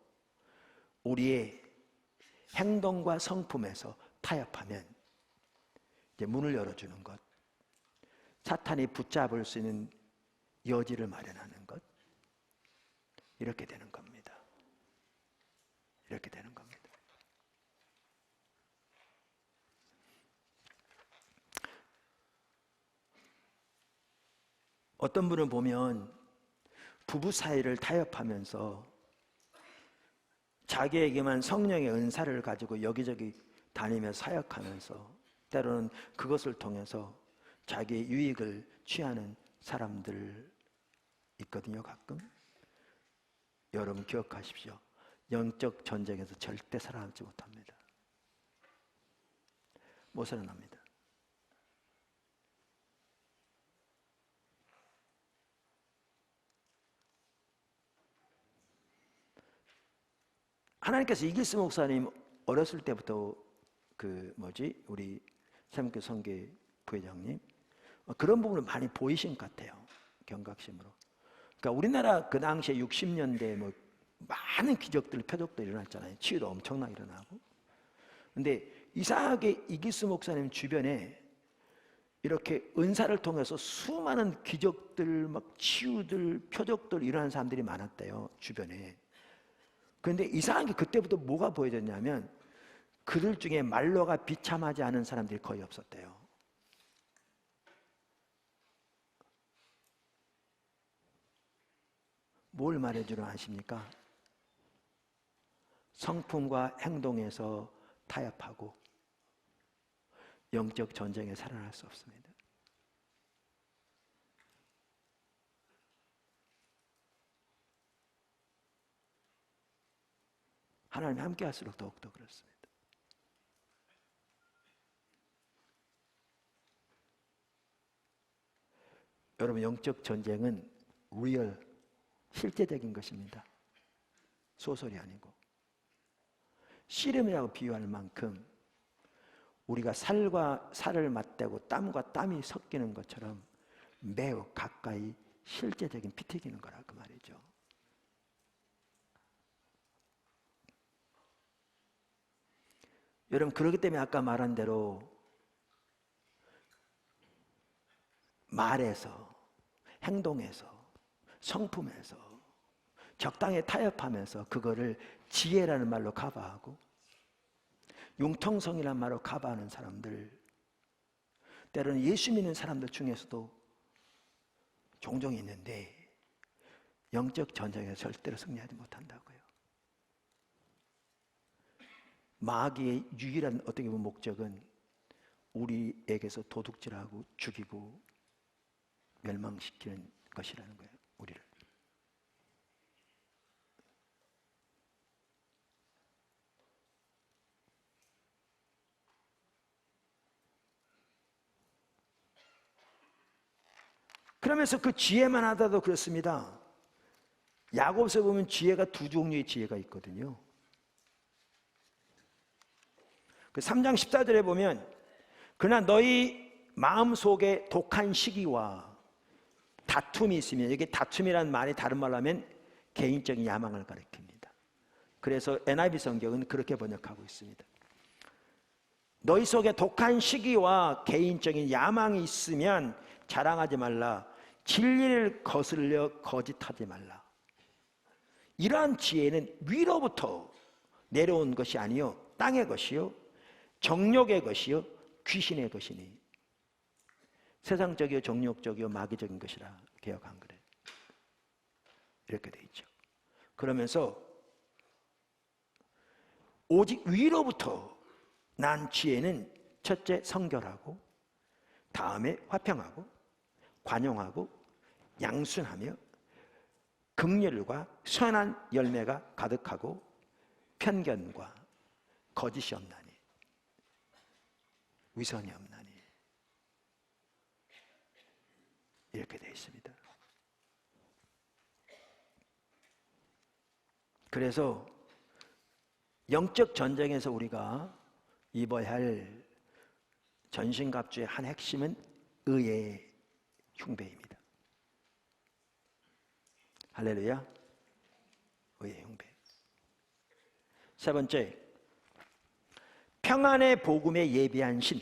Speaker 1: 우리의 행동과 성품에서 타협하면 이제 문을 열어주는 것, 사탄이 붙잡을 수 있는 여지를 마련하는 것, 이렇게 되는 겁니다. 이렇게 되는 겁니다. 어떤 분을 보면 부부 사이를 타협하면서 자기에게만 성령의 은사를 가지고 여기저기 다니며 사역하면서 때로는 그것을 통해서 자기의 유익을 취하는 사람들 있거든요, 가끔. 여러분 기억하십시오. 영적 전쟁에서 절대 살아남지 못합니다. 못 살아납니다. 하나님께서 이길스 목사님 어렸을 때부터 우리 세문교 성계 부회장님 그런 부분을 많이 보이신 것 같아요. 경각심으로. 그러니까 우리나라 그 당시에 60년대에 많은 기적들, 표적들이 일어났잖아요. 치유도 엄청나게 일어나고. 근데 이상하게 이길스 목사님 주변에 이렇게 은사를 통해서 수많은 기적들, 치유들, 표적들 일어나는 사람들이 많았대요, 주변에. 그런데 이상한 게 그때부터 뭐가 보여졌냐면 그들 중에 말로가 비참하지 않은 사람들이 거의 없었대요. 뭘 말해주려 아십니까? 성품과 행동에서 타협하고 영적 전쟁에 살아날 수 없습니다. 하나님이 함께 할수록 더욱더 그렇습니다. 여러분, 영적 전쟁은 리얼, 실제적인 것입니다. 소설이 아니고. 씨름이라고 비유할 만큼 우리가 살과 살을 맞대고 땀과 땀이 섞이는 것처럼 매우 가까이 실제적인 피 튀기는 거라 그 말이죠. 여러분, 그렇기 때문에 아까 말한 대로 말에서, 행동에서, 성품에서 적당히 타협하면서 그거를 지혜라는 말로 커버하고 융통성이라는 말로 커버하는 사람들, 때로는 예수 믿는 사람들 중에서도 종종 있는데 영적 전쟁에서 절대로 승리하지 못한다고요. 마귀의 유일한 어떻게 보면 목적은 우리에게서 도둑질하고 죽이고 멸망시키는 것이라는 거예요, 우리를. 그러면서 그 지혜만 하다도 그렇습니다. 야고보서 보면 지혜가 두 종류의 지혜가 있거든요. 그 3장 14절에 보면 그러나 너희 마음속에 독한 시기와 다툼이 있으면, 이게 다툼이라는 말이 다른 말로 하면 개인적인 야망을 가리킵니다. 그래서 NIV 성경은 그렇게 번역하고 있습니다. 너희 속에 독한 시기와 개인적인 야망이 있으면 자랑하지 말라. 진리를 거슬려 거짓하지 말라. 이러한 지혜는 위로부터 내려온 것이 아니요 땅의 것이요 정욕의 것이요 귀신의 것이니 세상적이요 정욕적이요 마귀적인 것이라 개역 한글에 이렇게 돼 있죠. 그러면서 오직 위로부터 난 지혜는 첫째 성결하고 다음에 화평하고 관용하고 양순하며 긍휼과 선한 열매가 가득하고 편견과 거짓이 없나니 위선이 없나니 이렇게 되어 있습니다. 그래서 영적 전쟁에서 우리가 입어야 할 전신갑주의 한 핵심은 의의 흉배입니다. 할렐루야. 의의 흉배. 세 번째, 평안의 복음에 예비한 신.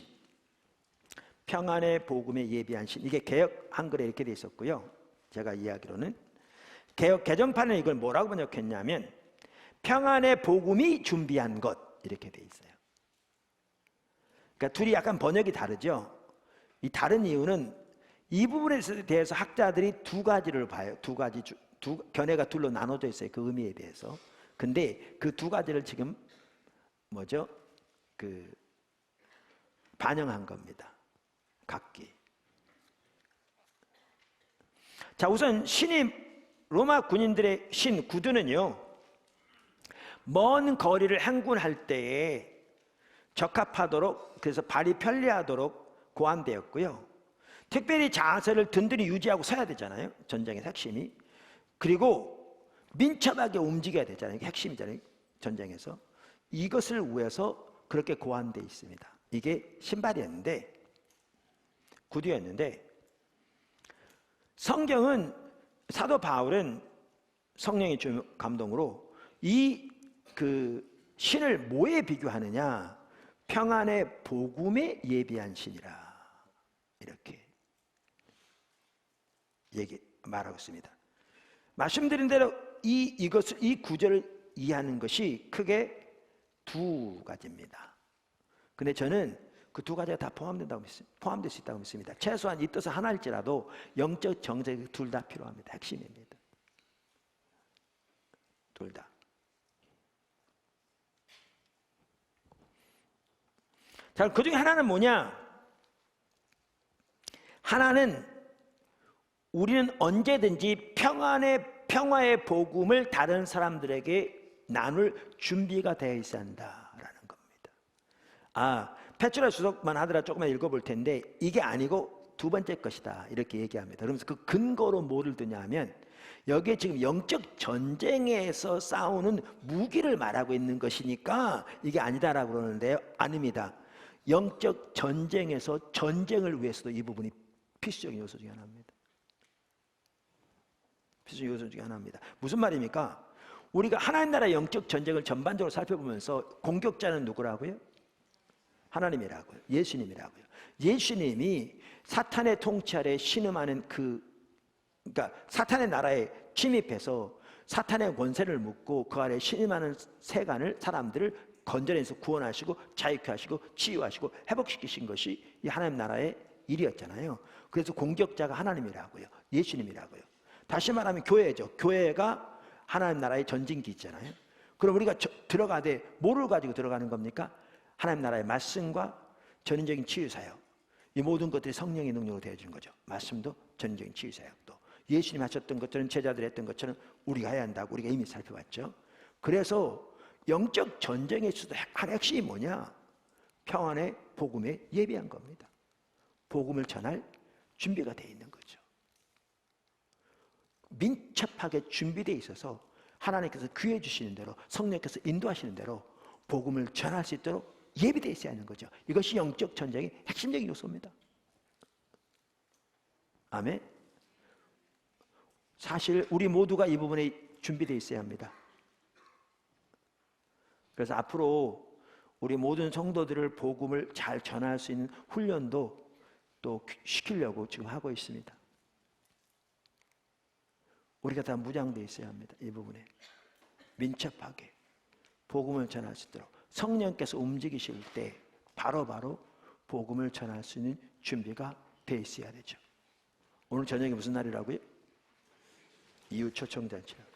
Speaker 1: 평안의 복음에 예비한 신. 이게 개역 한글에 이렇게 되어 있었고요. 제가 이야기로는 개역 개정판은 이걸 뭐라고 번역했냐면 평안의 복음이 준비한 것 이렇게 되어 있어요. 그러니까 둘이 약간 번역이 다르죠. 이 다른 이유는 이 부분에 대해서 학자들이 두 가지를 봐요. 두 가지 견해가 둘로 나눠져 있어요. 그 의미에 대해서. 근데 그 두 가지를 지금 뭐죠? 반영한 겁니다. 각기. 자, 우선 신이 로마 군인들의 신 구두는요, 먼 거리를 행군할 때에 적합하도록, 그래서 발이 편리하도록 고안되었고요. 특별히 자세를 든든히 유지하고 서야 되잖아요. 전쟁의 핵심이. 그리고 민첩하게 움직여야 되잖아요. 이게 핵심이잖아요. 전쟁에서. 이것을 위해서 그렇게 고안되어 있습니다. 이게 신발이었는데, 구두였는데, 성경은, 사도 바울은 성령의 감동으로 이 신을 뭐에 비교하느냐? 평안의 복음에 예비한 신이라. 이렇게 말하고 있습니다. 말씀드린 대로 이 구절을 이해하는 것이 크게 두 가지입니다. 근데 저는 그 두 가지가 다 포함될 수 있다고 믿습니다. 최소한 이 뜻은 하나일지라도 영적 정책이 둘 다 필요합니다. 핵심입니다. 둘 다. 자, 그 중에 하나는 뭐냐? 하나는 우리는 언제든지 평화의 복음을 다른 사람들에게 나눌 준비가 되어 있어야 한다라는 겁니다. 페트라 주석만 하더라 조금만 읽어볼 텐데 이게 아니고 두 번째 것이다 이렇게 얘기합니다. 그러면서 그 근거로 뭐를 드냐 하면 여기에 지금 영적 전쟁에서 싸우는 무기를 말하고 있는 것이니까 이게 아니다라고 그러는데요. 아닙니다. 영적 전쟁에서 전쟁을 위해서도 이 부분이 필수적인 요소 중에 하나입니다. 필수적인 요소 중에 하나입니다. 무슨 말입니까? 우리가 하나님 나라의 영적 전쟁을 전반적으로 살펴보면서 공격자는 누구라고요? 하나님이라고요. 예수님이라고요. 예수님이 사탄의 통치 아래 신음하는 그러니까 사탄의 나라에 침입해서 사탄의 권세를 묶고 그 아래 신음하는 세간을 사람들을 건져내서 구원하시고 자유케 하시고 치유하시고 회복시키신 것이 이 하나님 나라의 일이었잖아요. 그래서 공격자가 하나님이라고요. 예수님이라고요. 다시 말하면 교회죠. 교회가 하나님 나라의 전진기잖아요. 그럼 우리가 들어가되 뭐를 가지고 들어가는 겁니까? 하나님 나라의 말씀과 전인적인 치유사역. 이 모든 것들이 성령의 능력으로 되어지는 거죠. 말씀도 전인적인 치유사역도. 예수님 하셨던 것처럼 제자들이 했던 것처럼 우리가 해야 한다고 우리가 이미 살펴봤죠. 그래서 영적 전쟁의 수도 한 핵심이 뭐냐? 평안의 복음에 예비한 겁니다. 복음을 전할 준비가 되어 있는 거죠. 민첩하게 준비되어 있어서 하나님께서 귀해 주시는 대로 성령께서 인도하시는 대로 복음을 전할 수 있도록 예비되어 있어야 하는 거죠. 이것이 영적 전쟁의 핵심적인 요소입니다. 아멘. 사실 우리 모두가 이 부분에 준비되어 있어야 합니다. 그래서 앞으로 우리 모든 성도들을 복음을 잘 전할 수 있는 훈련도 또 시키려고 지금 하고 있습니다. 우리가 다 무장되어 있어야 합니다. 이 부분에 민첩하게 복음을 전할 수 있도록 성령께서 움직이실 때 바로바로 복음을 전할 수 있는 준비가 되어 있어야 되죠. 오늘 저녁에 무슨 날이라고요? 이웃 초청잔치라고.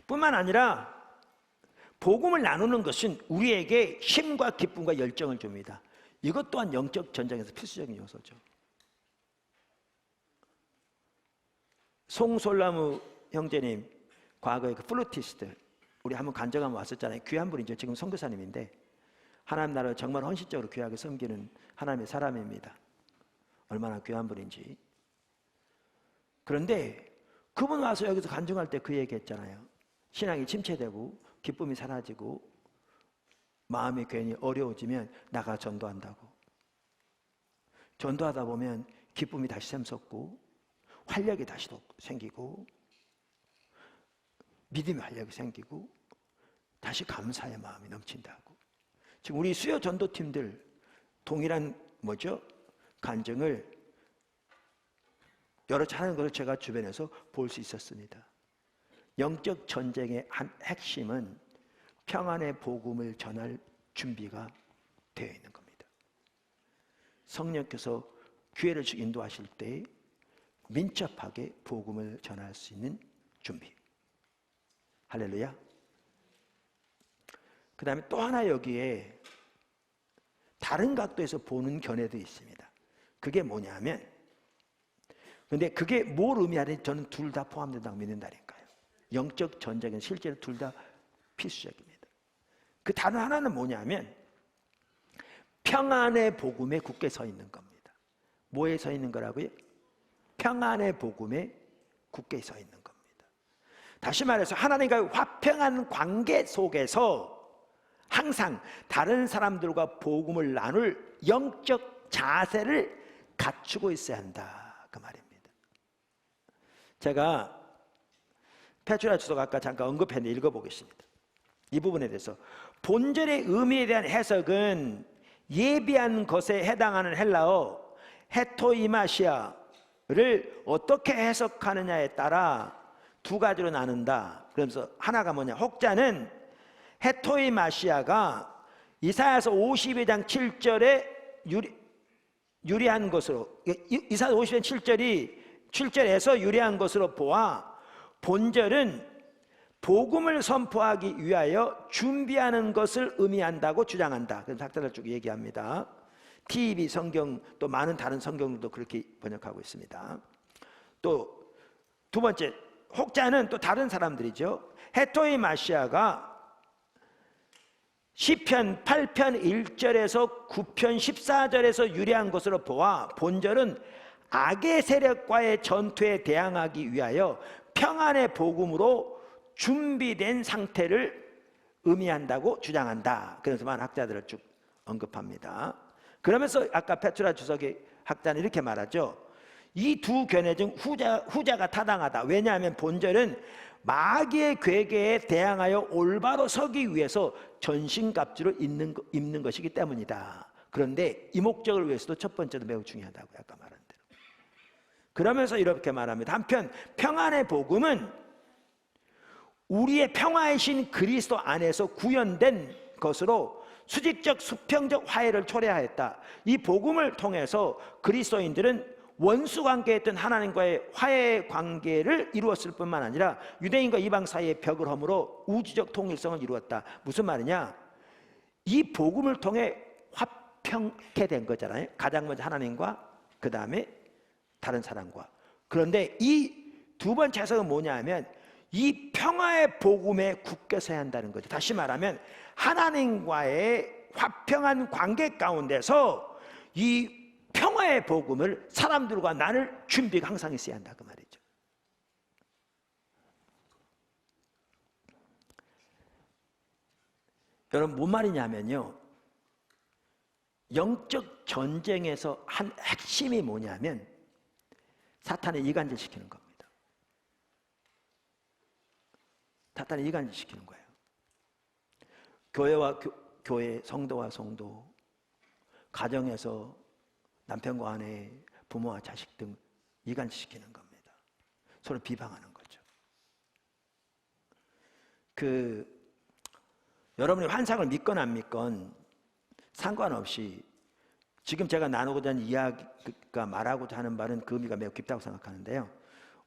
Speaker 1: 뿐만 아니라 복음을 나누는 것은 우리에게 힘과 기쁨과 열정을 줍니다. 이것 또한 영적 전쟁에서 필수적인 요소죠. 송솔나무 형제님, 과거에 그 플루티스트, 우리 한번 간증하면 왔었잖아요. 귀한 분이죠. 지금 선교사님인데 하나님 나라를 정말 헌신적으로 귀하게 섬기는 하나님의 사람입니다. 얼마나 귀한 분인지. 그런데 그분 와서 여기서 간증할 때 그 얘기했잖아요. 신앙이 침체되고 기쁨이 사라지고 마음이 괜히 어려워지면 나가 전도한다고. 전도하다 보면 기쁨이 다시 샘솟고 활력이 다시 생기고 믿음의 활력이 생기고 다시 감사의 마음이 넘친다고. 지금 우리 수요 전도팀들 동일한 간증을 여러 차례 하는 것을 제가 주변에서 볼 수 있었습니다. 영적 전쟁의 한 핵심은 평안의 복음을 전할 준비가 되어 있는 겁니다. 성령께서 기회를 인도하실 때 민첩하게 복음을 전할 수 있는 준비. 할렐루야. 그 다음에 또 하나 여기에 다른 각도에서 보는 견해도 있습니다. 그게 뭐냐면, 근데 그게 뭘 의미하는지 저는 둘 다 포함된다고 믿는다니까요. 영적 전쟁은 실제로 둘 다 필수적입니다. 그 다른 하나는 뭐냐면 평안의 복음에 굳게 서 있는 겁니다. 뭐에 서 있는 거라고요? 평안의 복음에 굳게 서 있는 겁니다. 다시 말해서 하나님과의 화평한 관계 속에서 항상 다른 사람들과 복음을 나눌 영적 자세를 갖추고 있어야 한다, 그 말입니다. 제가 페트라 주석 아까 잠깐 언급했는데 읽어보겠습니다. 이 부분에 대해서 본절의 의미에 대한 해석은 예비한 것에 해당하는 헬라어 헤토이마시아를 어떻게 해석하느냐에 따라 두 가지로 나눈다. 그러면서 하나가 뭐냐, 혹자는 헤토이마시아가 이사야서 52장 7절에 유리한 것으로, 이사야 52장 7절에서 유리한 것으로 보아 본절은 복음을 선포하기 위하여 준비하는 것을 의미한다고 주장한다. 그래서 학자들 쭉 얘기합니다. TEB 성경, 또 많은 다른 성경들도 그렇게 번역하고 있습니다. 또 두 번째, 혹자는 또 다른 사람들이죠. 헤토이마시아가 시편 8편 1절에서 9편 14절에서 유래한 것으로 보아 본절은 악의 세력과의 전투에 대항하기 위하여 평안의 복음으로 준비된 상태를 의미한다고 주장한다. 그래서 많은 학자들을 쭉 언급합니다. 그러면서 아까 페트라 주석의 학자는 이렇게 말하죠. 이 두 견해 중 후자가 타당하다. 왜냐하면 본절은 마귀의 괴계에 대항하여 올바로 서기 위해서 전신갑주를 입는 것이기 때문이다. 그런데 이 목적을 위해서도 첫 번째도 매우 중요하다고 아까 말한 대로. 그러면서 이렇게 말합니다. 한편 평안의 복음은 우리의 평화의 신 그리스도 안에서 구현된 것으로 수직적 수평적 화해를 초래하였다. 이 복음을 통해서 그리스도인들은 원수 관계였던 하나님과의 화해 관계를 이루었을 뿐만 아니라 유대인과 이방 사이의 벽을 허물어 우주적 통일성을 이루었다. 무슨 말이냐? 이 복음을 통해 화평케 된 거잖아요. 가장 먼저 하나님과 그 다음에 다른 사람과. 그런데 이 두 번째 해석은 뭐냐 하면 이 평화의 복음에 굳게 서야 한다는 거죠. 다시 말하면 하나님과의 화평한 관계 가운데서 이 평화의 복음을 사람들과 나눌 준비가 항상 있어야 한다 그 말이죠. 여러분 뭔 말이냐면요, 영적 전쟁에서 한 핵심이 뭐냐면 사탄을 이간질시키는 겁니다. 사탄을 이간질시키는 거예요. 교회와 교회, 성도와 성도, 가정에서 남편과 아내, 부모와 자식 등 이간시키는 겁니다. 서로 비방하는 거죠. 여러분이 환상을 믿건 안 믿건 상관없이 지금 제가 나누고자 하는 이야기가 말하고자 하는 말은 그 의미가 매우 깊다고 생각하는데요.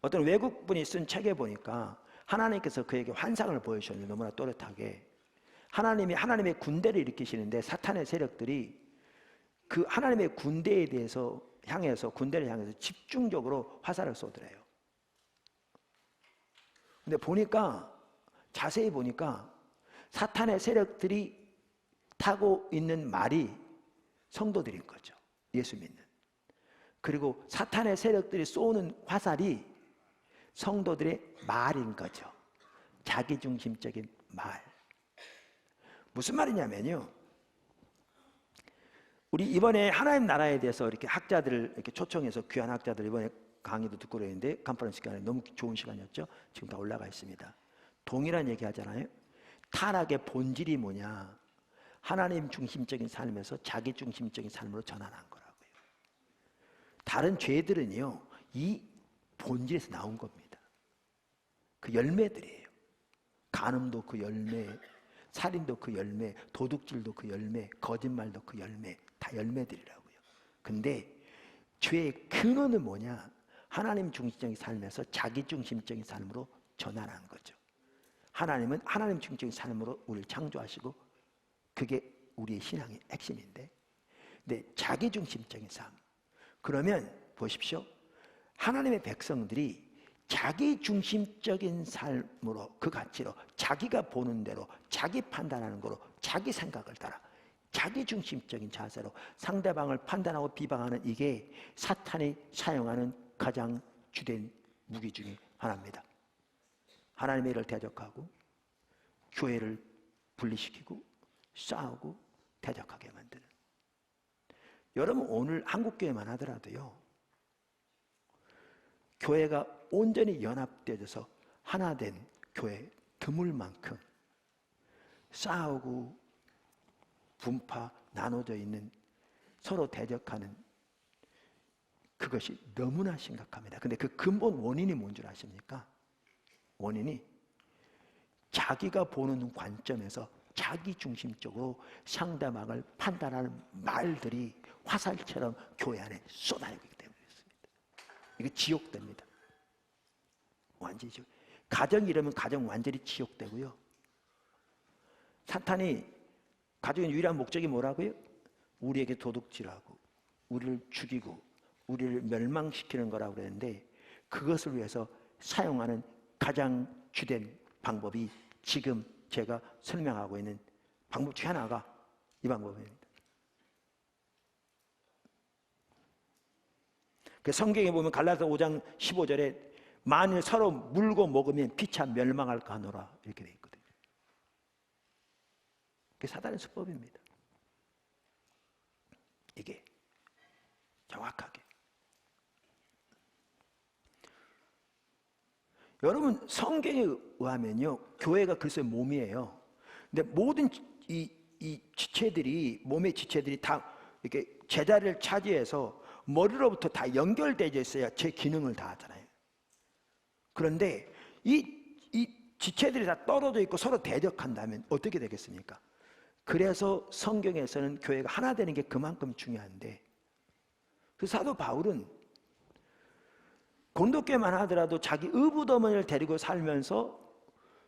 Speaker 1: 어떤 외국분이 쓴 책에 보니까 하나님께서 그에게 환상을 보여주셨는데 너무나 또렷하게 하나님의 군대를 일으키시는데 사탄의 세력들이 그 하나님의 군대에 대해서 군대를 향해서 집중적으로 화살을 쏘더래요. 근데 자세히 보니까 사탄의 세력들이 타고 있는 말이 성도들인 거죠. 예수 믿는. 그리고 사탄의 세력들이 쏘는 화살이 성도들의 말인 거죠. 자기중심적인 말. 무슨 말이냐면요, 우리 이번에 하나님 나라에 대해서 이렇게 학자들을 이렇게 초청해서 귀한 학자들 이번에 강의도 듣고 그랬는데 컨퍼런스 시간에 너무 좋은 시간이었죠. 지금 다 올라가 있습니다. 동일한 얘기 하잖아요. 타락의 본질이 뭐냐? 하나님 중심적인 삶에서 자기 중심적인 삶으로 전환한 거라고요. 다른 죄들은요, 이 본질에서 나온 겁니다. 그 열매들이에요. 간음도 그 열매, 살인도 그 열매, 도둑질도 그 열매, 거짓말도 그 열매, 다 열매들이라고요. 근데 죄의 근원은 뭐냐? 하나님 중심적인 삶에서 자기 중심적인 삶으로 전환한 거죠. 하나님은 하나님 중심적인 삶으로 우리를 창조하시고 그게 우리의 신앙의 핵심인데, 근데 자기 중심적인 삶, 그러면 보십시오. 하나님의 백성들이 자기 중심적인 삶으로, 그 가치로, 자기가 보는 대로, 자기 판단하는 거로, 자기 생각을 따라 자기 중심적인 자세로 상대방을 판단하고 비방하는, 이게 사탄이 사용하는 가장 주된 무기 중에 하나입니다. 하나님의 일을 대적하고 교회를 분리시키고 싸우고 대적하게 만드는. 여러분 오늘 한국교회만 하더라도요, 교회가 온전히 연합되어서 하나 된 교회 드물 만큼 싸우고 분파 나눠져 있는, 서로 대적하는 그것이 너무나 심각합니다. 근데 그 근본 원인이 뭔 줄 아십니까? 원인이 자기가 보는 관점에서 자기 중심적으로 상대방을 판단하는 말들이 화살처럼 교회 안에 쏟아지기 때문에 그렇습니다. 이거 지옥됩니다. 완전히 지옥. 가정 이러면 가정 완전히 지옥되고요. 사탄이 가정의 유일한 목적이 뭐라고요? 우리에게 도둑질하고 우리를 죽이고 우리를 멸망시키는 거라고 그랬는데, 그것을 위해서 사용하는 가장 주된 방법이 지금 제가 설명하고 있는 방법 중에 하나가 이 방법입니다. 그 성경에 보면 갈라디아 5장 15절에 만일 서로 물고 먹으면 피차 멸망할까 하노라 이렇게 되어 있거든요. 그게 사단의 수법입니다. 이게 정확하게. 여러분 성경에 의하면요 교회가 그리스도의 몸이에요. 근데 모든 이 지체들이 몸의 지체들이 다 이렇게 제자리를 차지해서 머리로부터 다 연결되어 있어야 제 기능을 다 하잖아요. 그런데 이 지체들이 다 떨어져 있고 서로 대적한다면 어떻게 되겠습니까? 그래서 성경에서는 교회가 하나 되는 게 그만큼 중요한데 그 사도 바울은 고린도교회만 하더라도 자기 의붓어머니를 데리고 살면서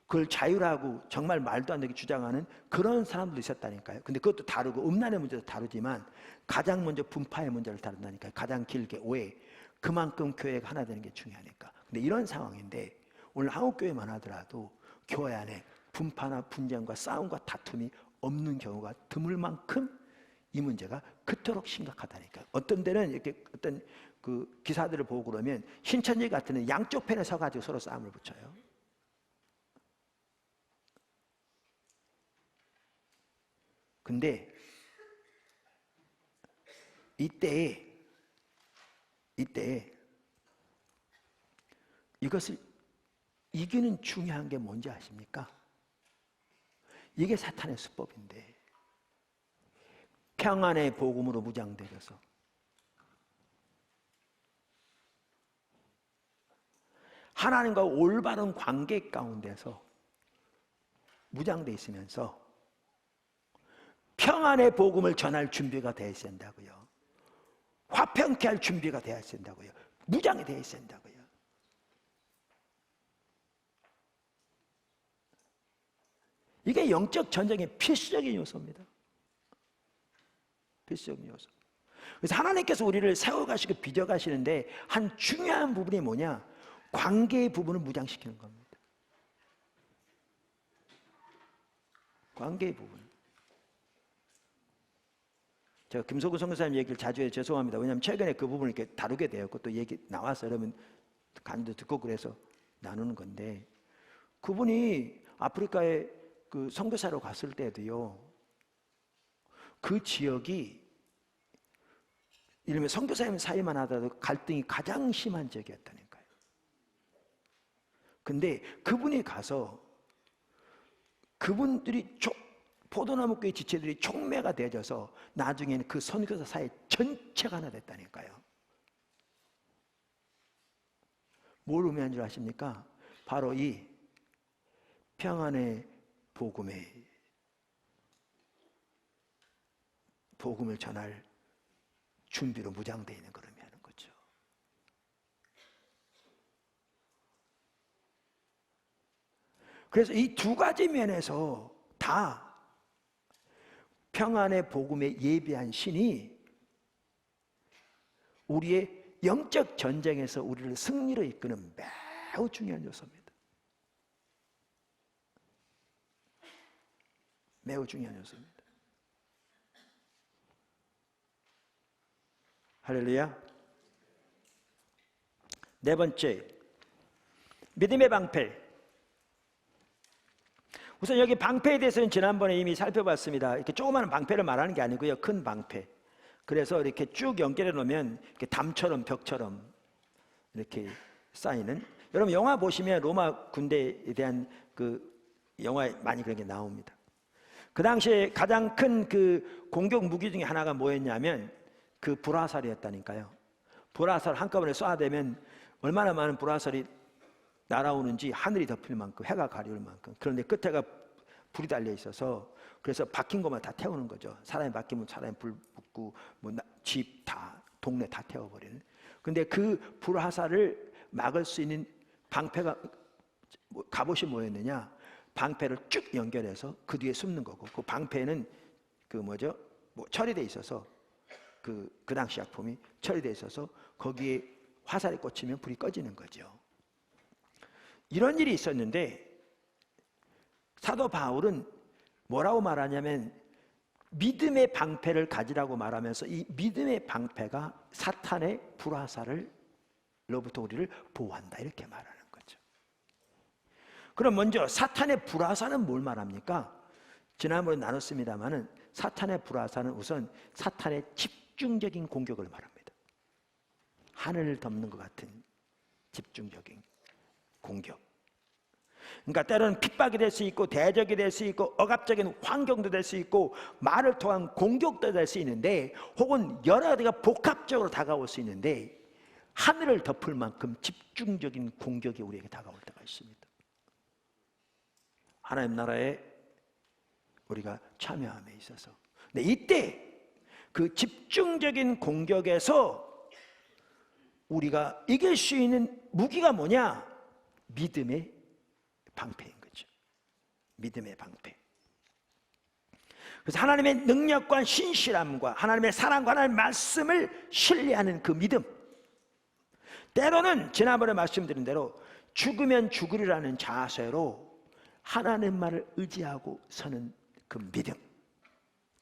Speaker 1: 그걸 자유라고 정말 말도 안 되게 주장하는 그런 사람들도 있었다니까요. 근데 그것도 다르고 음란의 문제도 다르지만 가장 먼저 분파의 문제를 다룬다니까요. 가장 길게 왜? 그만큼 교회가 하나 되는 게 중요하니까. 근데 이런 상황인데 오늘 한국교회만 하더라도 교회 안에 분파나 분쟁과 싸움과 다툼이 없는 경우가 드물 만큼 이 문제가 그토록 심각하다니까요. 어떤 데는 이렇게 어떤 그 기사들을 보고 그러면 신천지 같은 데는 양쪽 편에 서가지고 서로 싸움을 붙여요. 근데 이때 이것을 이기는 중요한 게 뭔지 아십니까? 이게 사탄의 수법인데 평안의 복음으로 무장되어서 하나님과 올바른 관계 가운데서 무장되어 있으면서 평안의 복음을 전할 준비가 되어야 된다고요. 화평케 할 준비가 되어야 된다고요. 무장이 되어야 된다고요. 이게 영적 전쟁의 필수적인 요소입니다. 필수적인 요소. 그래서 하나님께서 우리를 세워가시고 빚어가시는데 한 중요한 부분이 뭐냐? 관계의 부분을 무장시키는 겁니다. 관계의 부분. 제가 김석우 선교사님 얘기를 자주 해서 죄송합니다. 왜냐하면 최근에 그 부분을 이렇게 다루게 되었고 또 얘기 나와서 여러분 간도 듣고 그래서 나누는 건데 그분이 아프리카에 그 선교사로 갔을 때도요 그 지역이 이러면 선교사님 사이만 하더라도 갈등이 가장 심한 지역이었다니까요. 근데 그분이 가서 그분들이 포도나무교회 지체들이 촉매가 되어져서 나중에는 그 선교사 사회 전체가 하나 됐다니까요. 뭘 의미하는 줄 아십니까? 바로 이 평안의 복음을 전할 준비로 무장되어 있는 걸 의미하는 거죠. 그래서 이 두 가지 면에서 다 평안의 복음에 예비한 신이 우리의 영적 전쟁에서 우리를 승리로 이끄는 매우 중요한 요소입니다. 매우 중요한 요소입니다. 할렐루야. 네 번째, 믿음의 방패. 우선 여기 방패에 대해서는 지난번에 이미 살펴봤습니다. 이렇게 조그마한 방패를 말하는 게 아니고요. 큰 방패. 그래서 이렇게 쭉 연결해 놓으면 이렇게 담처럼 벽처럼 이렇게 쌓이는. 여러분 영화 보시면 로마 군대에 대한 그 영화에 많이 그런 게 나옵니다. 그 당시에 가장 큰 그 공격 무기 중에 하나가 뭐였냐면 그 불화살이었다니까요. 불화살 한꺼번에 쏴대면 얼마나 많은 불화살이 날아오는지 하늘이 덮일 만큼 해가 가려울 만큼. 그런데 끝에가 불이 달려 있어서 그래서 박힌 것만 다 태우는 거죠. 사람이 박히면 사람이 불 붙고 뭐 집 다 동네 다 태워버리는. 근데 그 불화살을 막을 수 있는 방패가 갑옷이 뭐였느냐? 방패를 쭉 연결해서 그 뒤에 숨는 거고 그 방패는 그 뭐죠? 뭐 처리돼 있어서 그 당시 약품이 처리돼 있어서 거기에 화살이 꽂히면 불이 꺼지는 거죠. 이런 일이 있었는데 사도 바울은 뭐라고 말하냐면 믿음의 방패를 가지라고 말하면서 이 믿음의 방패가 사탄의 불화살로부터 우리를 보호한다 이렇게 말하는 거죠. 그럼 먼저 사탄의 불화살은 뭘 말합니까? 지난번에 나눴습니다마는 사탄의 불화살은 우선 사탄의 집중적인 공격을 말합니다. 하늘을 덮는 것 같은 집중적인 공격. 그러니까 때로는 핍박이 될 수 있고 대적이 될 수 있고 억압적인 환경도 될 수 있고 말을 통한 공격도 될 수 있는데 혹은 여러 가지가 복합적으로 다가올 수 있는데 하늘을 덮을 만큼 집중적인 공격이 우리에게 다가올 때가 있습니다. 하나님 나라에 우리가 참여함에 있어서. 근데 이때 그 집중적인 공격에서 우리가 이길 수 있는 무기가 뭐냐? 믿음의 방패인 거죠. 믿음의 방패. 그래서 하나님의 능력과 신실함과 하나님의 사랑과 하나님의 말씀을 신뢰하는 그 믿음. 때로는 지난번에 말씀드린 대로 죽으면 죽으리라는 자세로 하나님 말을 의지하고 서는 그 믿음.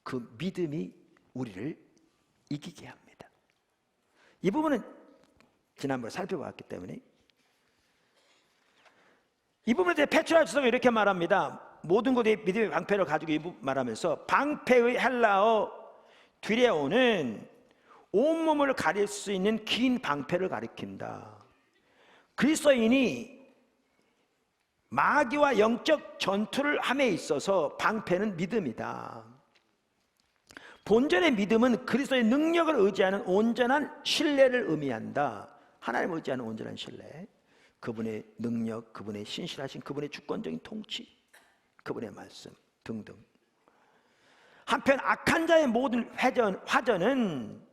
Speaker 1: 그 믿음이 우리를 이기게 합니다. 이 부분은 지난번에 살펴봤기 때문에 이 부분에 대해 페트라 주석은 이렇게 말합니다. 모든 것에 믿음의 방패를 가지고 이 부분 말하면서 방패의 헬라어 뒤레오는 온몸을 가릴 수 있는 긴 방패를 가리킨다. 그리스도인이 마귀와 영적 전투를 함에 있어서 방패는 믿음이다. 본전의 믿음은 그리스도의 능력을 의지하는 온전한 신뢰를 의미한다. 하나님을 의지하는 온전한 신뢰, 그분의 능력, 그분의 신실하신 그분의 주권적인 통치, 그분의 말씀 등등. 한편 악한 자의 모든 화전은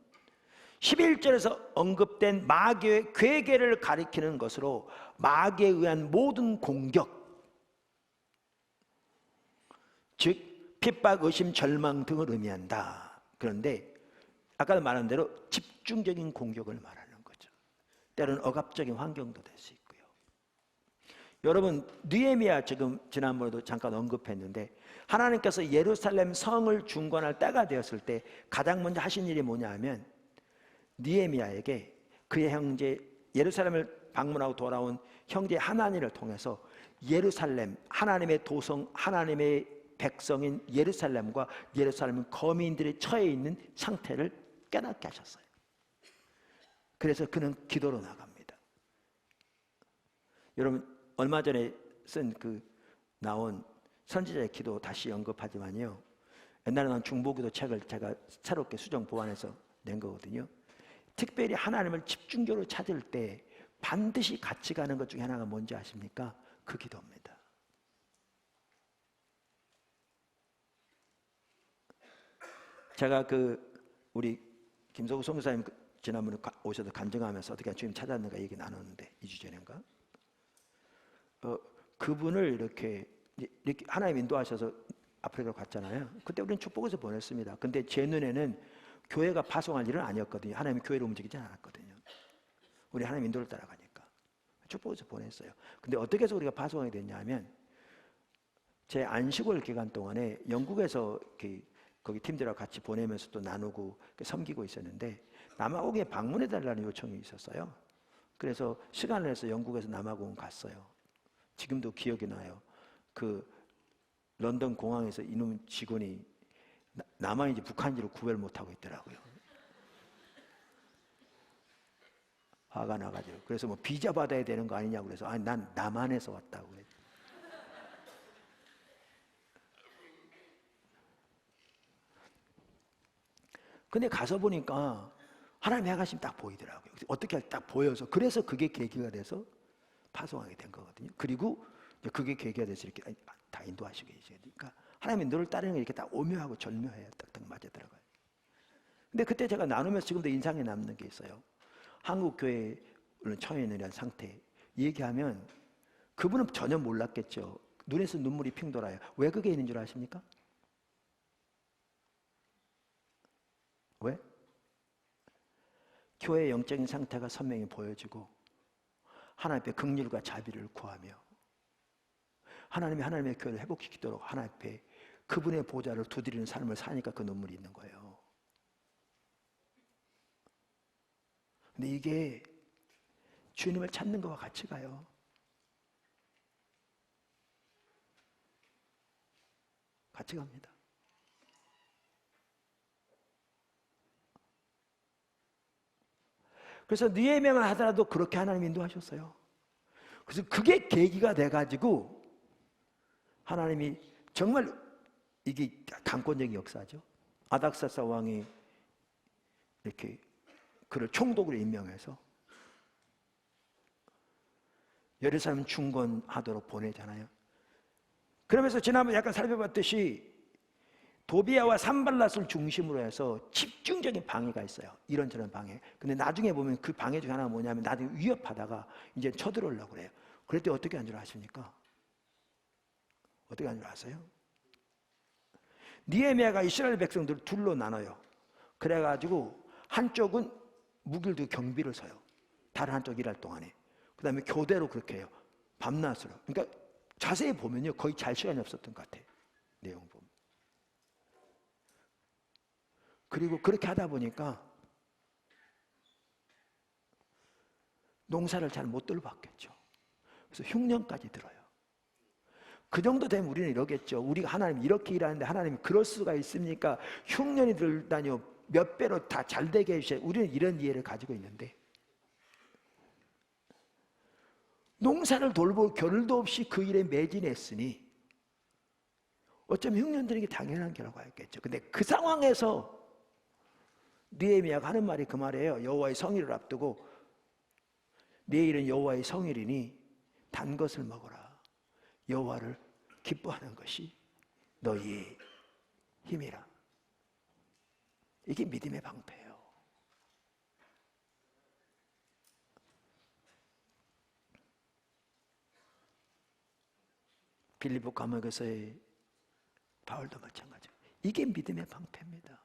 Speaker 1: 11절에서 언급된 마귀의 괴계를 가리키는 것으로 마귀에 의한 모든 공격, 즉 핍박, 의심, 절망 등을 의미한다. 그런데 아까 말한 대로 집중적인 공격을 말하는 거죠. 때로는 억압적인 환경도 될 수 있고요. 여러분 느헤미야 지금 지난번에도 잠깐 언급했는데 하나님께서 예루살렘 성을 중건할 때가 되었을 때 가장 먼저 하신 일이 뭐냐 하면 느헤미야에게 그의 형제 예루살렘을 방문하고 돌아온 형제 하나니를 통해서 예루살렘 하나님의 도성 하나님의 백성인 예루살렘과 예루살렘 거민들이 처해 있는 상태를 깨닫게 하셨어요. 그래서 그는 기도로 나갑니다. 여러분 얼마 전에 쓴 나온 선지자의 기도 다시 언급하지만요, 옛날에 나온 중보기도 책을 제가 새롭게 수정 보완해서 낸 거거든요. 특별히 하나님을 집중적으로 찾을 때 반드시 같이 가는 것 중에 하나가 뭔지 아십니까? 그 기도입니다. 제가 우리 김석우 선교사님 지난번에 오셔서 간증하면서 어떻게 주님 찾았는가 얘기 나눴는데 2주 전인가? 그분을 이렇게 하나님 인도하셔서 아프리카로 갔잖아요. 그때 우리는 축복해서 보냈습니다. 근데 제 눈에는 교회가 파송할 일은 아니었거든요. 하나님이 교회를 움직이지 않았거든요. 우리 하나님 인도를 따라가니까 축복해서 보냈어요. 근데 어떻게 해서 우리가 파송하게 됐냐면 제 안식월 기간 동안에 영국에서 거기 팀들하고 같이 보내면서 또 나누고 섬기고 있었는데 남아공에 방문해 달라는 요청이 있었어요. 그래서 시간을 내서 영국에서 남아공 갔어요. 지금도 기억이 나요. 런던 공항에서 이놈 직원이 남한인지 북한인지를 구별 못하고 있더라고요. 화가 나가지고. 그래서 뭐 비자 받아야 되는 거 아니냐고 그래서 아니 난 남한에서 왔다고 그랬죠. 근데 가서 보니까 하나님의 행하심이 딱 보이더라고요. 어떻게 딱 보여서 그래서 그게 계기가 돼서 파송하게 된 거거든요. 그리고 그게 계기가 돼서 이렇게 다 인도하시고 계시니까 하나님의 너를 따르는 게 이렇게 딱 오묘하고 절묘해요. 딱딱 맞아 들어가요. 근데 그때 제가 나누면서 지금도 인상에 남는 게 있어요. 한국 교회는 처해 있는 이런 상태 얘기하면 그분은 전혀 몰랐겠죠. 눈에서 눈물이 핑 돌아요. 왜 그게 있는 줄 아십니까? 왜? 교회의 영적인 상태가 선명히 보여지고 하나님 앞에 긍휼과 자비를 구하며 하나님의 교회를 회복시키도록 하나님 앞에 그분의 보좌를 두드리는 삶을 사니까 그 눈물이 있는 거예요. 근데 이게 주님을 찾는 것과 같이 가요. 같이 갑니다. 그래서 느헤미야만 하더라도 그렇게 하나님 인도하셨어요. 그래서 그게 계기가 돼가지고 하나님이 정말, 이게 강권적인 역사죠. 아닥사스 왕이 이렇게 그를 총독으로 임명해서 예루살렘 중건하도록 보내잖아요. 그러면서 지난번에 약간 살펴봤듯이 도비야와 산발랏을 중심으로 해서 집중적인 방해가 있어요. 이런저런 방해. 근데 나중에 보면 그 방해 중에 하나가 뭐냐면 나중에 위협하다가 이제 쳐들어오려고 그래요. 그럴 때 어떻게 한 줄 아십니까? 어떻게 한 줄 아세요? 느헤미야가 이스라엘 백성들을 둘로 나눠요. 그래가지고 한쪽은 무기를 들고 경비를 서요. 다른 한쪽 일할 동안에. 그 다음에 교대로 그렇게 해요. 밤낮으로. 그러니까 자세히 보면요, 거의 잘 시간이 없었던 것 같아요. 내용 보면. 그리고 그렇게 하다 보니까 농사를 잘 못 돌봤겠죠. 그래서 흉년까지 들어요. 그 정도 되면 우리는 이러겠죠. 우리가 하나님 이렇게 일하는데 하나님이 그럴 수가 있습니까? 흉년이 들다니요, 몇 배로 다 잘 되게 해주셔야. 우리는 이런 이해를 가지고 있는데, 농사를 돌볼 겨를도 없이 그 일에 매진했으니 어쩌면 흉년 드는 게 당연한 결과였겠죠. 근데 그 상황에서 느헤미야가 하는 말이 그 말이에요. 여호와의 성일을 앞두고 내일은 여호와의 성일이니 단 것을 먹어라. 여호와를 기뻐하는 것이 너희의 힘이라. 이게 믿음의 방패예요. 빌립보 감옥에서의 바울도 마찬가지예요. 이게 믿음의 방패입니다.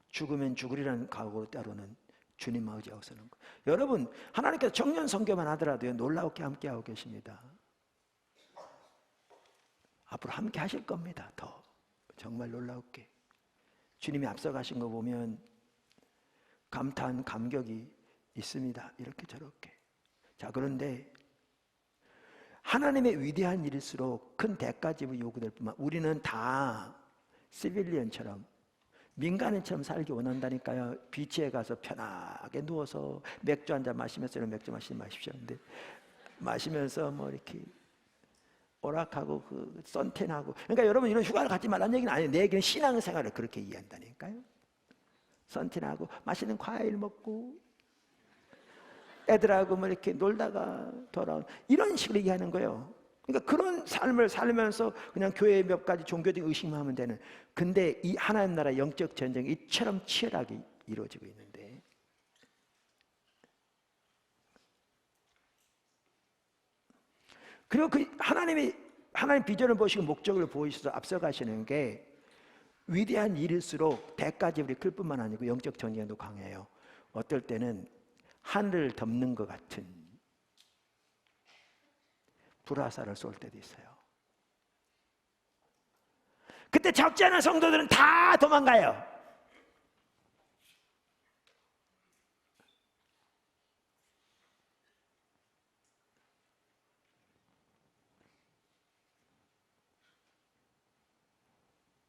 Speaker 1: 죽으면 죽으리라는 각오로 때로는 주님 의지하고 서는 것. 여러분, 하나님께서 청년 선교만 하더라도 놀랍게 함께하고 계십니다. 앞으로 함께 하실 겁니다. 더 정말 놀랍게 주님이 앞서가신 거 보면 감탄, 감격이 있습니다. 이렇게 저렇게. 자, 그런데 하나님의 위대한 일일수록 큰 대가 지불이 요구될 뿐만, 우리는 다 시빌리언처럼 민간인처럼 살기 원한다니까요. 비치에 가서 편하게 누워서 맥주 한잔 마시면서, 맥주 마시지 마십시오. 근데 마시면서 뭐 이렇게 오락하고 그 선텐하고. 그러니까 여러분, 이런 휴가를 갖지 말라는 얘기는 아니에요. 내 얘기는 신앙생활을 그렇게 이해한다니까요. 선텐하고 맛있는 과일 먹고 애들하고 뭐 이렇게 놀다가 돌아온, 이런 식으로 얘기하는 거예요. 그러니까 그런 삶을 살면서 그냥 교회의 몇 가지 종교적 의식만 하면 되는. 근데 이 하나님 나라 영적 전쟁이 이처럼 치열하게 이루어지고 있는데, 그리고 그 하나님 비전을 보시고 목적을 보이셔서 앞서가시는 게 위대한 일일수록 대가 지불이 클 뿐만 아니고 영적 전쟁도 강해요. 어떨 때는 하늘을 덮는 것 같은 불화살을 쏠 때도 있어요. 그때 적지 않은 성도들은 다 도망가요.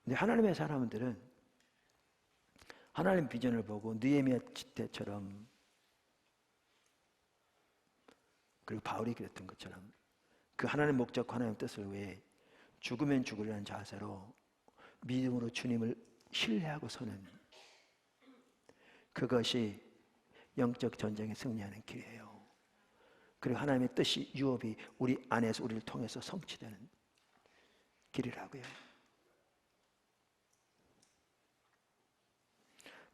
Speaker 1: 근데 하나님의 사람들은 하나님 비전을 보고 느헤미야 때처럼, 그리고 바울이 그랬던 것처럼 그 하나님 목적, 하나님 뜻을 위해 죽으면 죽으려는 자세로 믿음으로 주님을 신뢰하고 서는, 그것이 영적 전쟁에 승리하는 길이에요. 그리고 하나님의 뜻이, 유업이 우리 안에서 우리를 통해서 성취되는 길이라고요.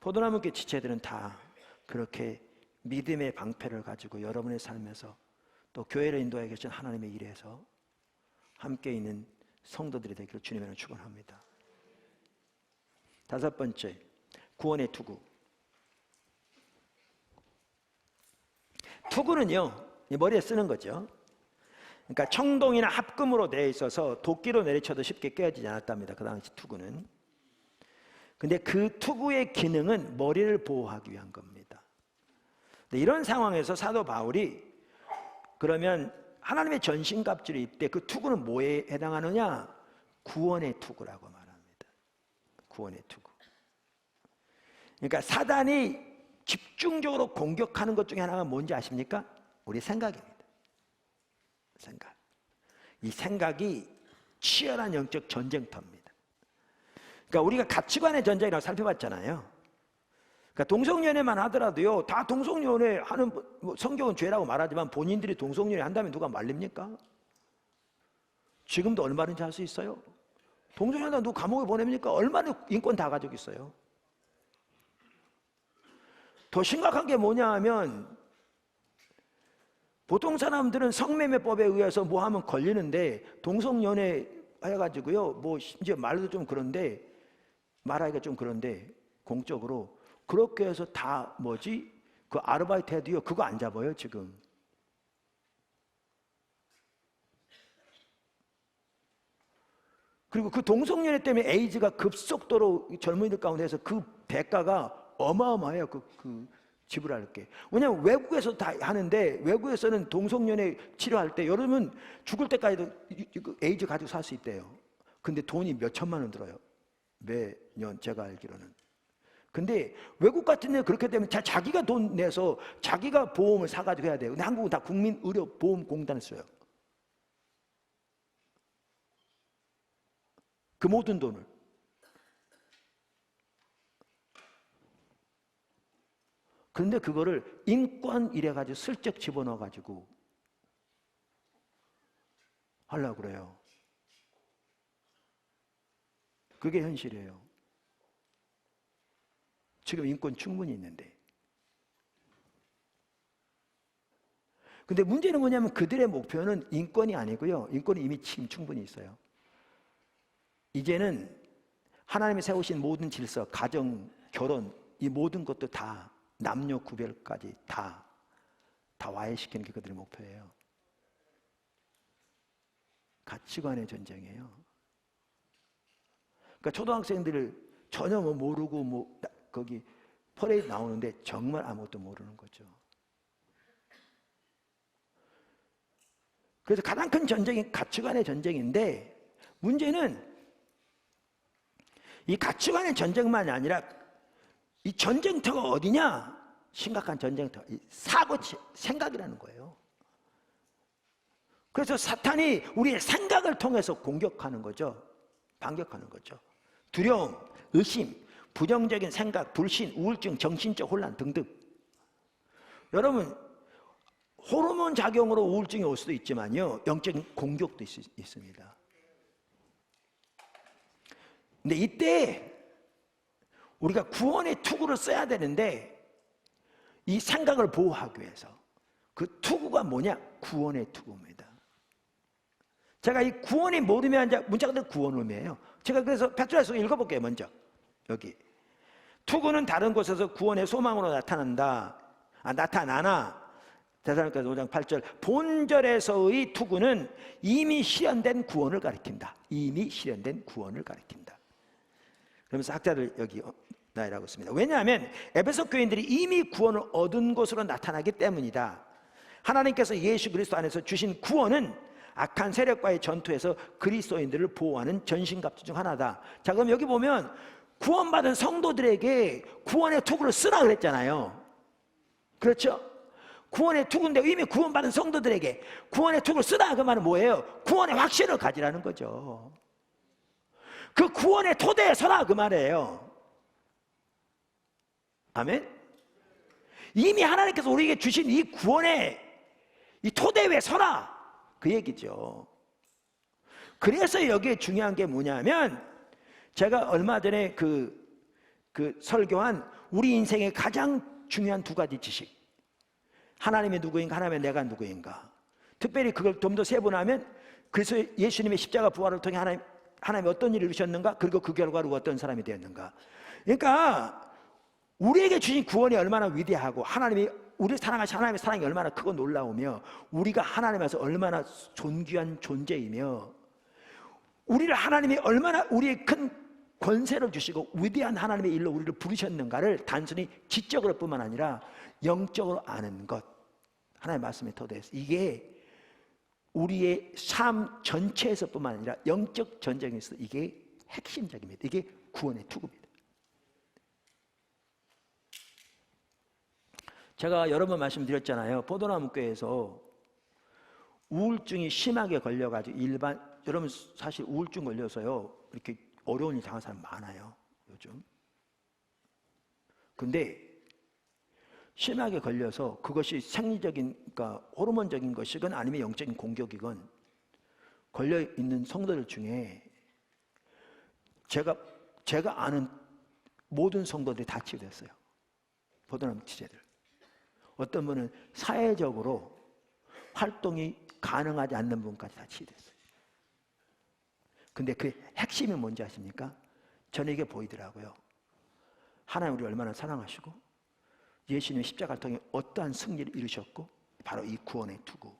Speaker 1: 포도나무께 지체들은 다 그렇게 믿음의 방패를 가지고 여러분의 삶에서 또 교회를 인도하여 계신 하나님의 일에서 함께 있는 성도들이 되기를 주님으로 축원합니다. 다섯 번째, 구원의 투구. 투구는요, 머리에 쓰는 거죠. 그러니까 청동이나 합금으로 되어 있어서 도끼로 내리쳐도 쉽게 깨어지지 않았답니다. 그 당시 투구는. 근데 그 투구의 기능은 머리를 보호하기 위한 겁니다. 근데 이런 상황에서 사도 바울이 그러면 하나님의 전신갑주를 입되 그 투구는 뭐에 해당하느냐? 구원의 투구라고 말합니다. 구원의 투구. 그러니까 사단이 집중적으로 공격하는 것 중에 하나가 뭔지 아십니까? 우리 생각입니다. 생각. 이 생각이 치열한 영적 전쟁터입니다. 그러니까 우리가 가치관의 전쟁이라고 살펴봤잖아요. 그러니까 동성연애만 하더라도요, 다 동성연애 하는, 성경은 죄라고 말하지만 본인들이 동성연애 한다면 누가 말립니까? 지금도 얼마든지 할 수 있어요. 동성연애 누구 감옥에 보냅니까? 얼마나 인권 다 가지고 있어요. 더 심각한 게 뭐냐 하면 보통 사람들은 성매매법에 의해서 뭐 하면 걸리는데 동성연애 해가지고요, 뭐 이제 말도 좀 그런데, 말하기가 좀 그런데 공적으로 그렇게 해서 다 뭐지? 그 아르바이트 해도요, 그거 안 잡아요 지금. 그리고 그 동성연애 때문에 에이즈가 급속도로 젊은이들 가운데서 그 대가가 어마어마해요. 그 지불할 게. 왜냐하면 외국에서 다 하는데, 외국에서는 동성연애 치료할 때 여러분 죽을 때까지도 에이즈 가지고 살 수 있대요. 근데 돈이 몇 천만 원 들어요, 매년. 제가 알기로는. 근데 외국 같은 데 그렇게 되면 자기가 돈 내서 자기가 보험을 사가지고 해야 돼요. 근데 한국은 다 국민의료보험공단을 써요. 그 모든 돈을. 그런데 그거를 인권 이래가지고 슬쩍 집어넣어가지고 하려고 그래요. 그게 현실이에요. 지금 인권 충분히 있는데. 근데 문제는 뭐냐면 그들의 목표는 인권이 아니고요, 인권이 이미 지금 충분히 있어요. 이제는 하나님이 세우신 모든 질서, 가정, 결혼, 이 모든 것도 다 남녀 구별까지 다 와해시키는 게 그들의 목표예요. 가치관의 전쟁이에요. 그러니까 초등학생들을 전혀 뭐 모르고 거기 퍼레이드 나오는데 정말 아무것도 모르는 거죠. 그래서 가장 큰 전쟁이 가치관의 전쟁인데, 문제는 이 가치관의 전쟁만이 아니라 이 전쟁터가 어디냐? 심각한 전쟁터, 이 생각이라는 거예요. 그래서 사탄이 우리의 생각을 통해서 공격하는 거죠. 반격하는 거죠. 두려움, 의심, 부정적인 생각, 불신, 우울증, 정신적 혼란 등등. 여러분, 호르몬 작용으로 우울증이 올 수도 있지만요, 영적인 공격도 있습니다. 근데 이때 우리가 구원의 투구를 써야 되는데, 이 생각을 보호하기 위해서 그 투구가 뭐냐? 구원의 투구입니다. 제가 이 구원이 모르면 문자가 늘 구원 의미예요. 제가 그래서 페트라에서 읽어볼게요. 먼저 여기 투구는 다른 곳에서 구원의 소망으로 나타나나 데살로니가서 5장 8절 본절에서의 투구는 이미 실현된 구원을 가리킨다. 이미 실현된 구원을 가리킨다. 그러면서 학자를 여기 나열하고 있습니다. 왜냐하면 에베소 교인들이 이미 구원을 얻은 것으로 나타나기 때문이다. 하나님께서 예수 그리스도 안에서 주신 구원은 악한 세력과의 전투에서 그리스도인들을 보호하는 전신갑주 중 하나다. 자, 그럼 여기 보면 구원받은 성도들에게 구원의 투구를 쓰라 그랬잖아요. 그렇죠? 구원의 투구인데 이미 구원받은 성도들에게 구원의 투구를 쓰라, 그 말은 뭐예요? 구원의 확신을 가지라는 거죠. 그 구원의 토대에 서라, 그 말이에요. 아멘? 이미 하나님께서 우리에게 주신 이 구원의 이 토대 위에 서라, 그 얘기죠. 그래서 여기에 중요한 게 뭐냐면, 제가 얼마 전에 그 설교한 우리 인생의 가장 중요한 두 가지 지식, 하나님이 누구인가, 하나님의 내가 누구인가. 특별히 그걸 좀 더 세분하면, 그래서 예수님의 십자가 부활을 통해 하나님이 어떤 일을 이루셨는가, 그리고 그 결과로 어떤 사람이 되었는가. 그러니까 우리에게 주신 구원이 얼마나 위대하고 하나님이 우리 사랑하신 하나님의 사랑이 얼마나 크고 놀라우며 우리가 하나님에서 얼마나 존귀한 존재이며 우리를 하나님이 얼마나 우리의 큰 권세를 주시고 위대한 하나님의 일로 우리를 부르셨는가를 단순히 지적으로 뿐만 아니라 영적으로 아는 것, 하나님의 말씀에 토대해서 이게 우리의 삶 전체에서 뿐만 아니라 영적 전쟁에서 이게 핵심적입니다. 이게 구원의 투구입니다. 제가 여러 번 말씀드렸잖아요. 포도나무교회에서 우울증이 심하게 걸려가지고 여러분 사실 우울증 걸려서요 이렇게 어려운 일 당한 사람 많아요 요즘. 근데 심하게 걸려서 그것이 생리적인, 그러니까 호르몬적인 것이건 아니면 영적인 공격이건 걸려 있는 성도들 중에 제가 아는 모든 성도들이 다 치유됐어요. 포도나무 치재들. 어떤 분은 사회적으로 활동이 가능하지 않는 분까지 다 치유됐어요. 근데 그 핵심이 뭔지 아십니까? 저는 이게 보이더라고요. 하나님 우리 얼마나 사랑하시고 예수님 십자가를 통해 어떠한 승리를 이루셨고 바로 이 구원의 투구,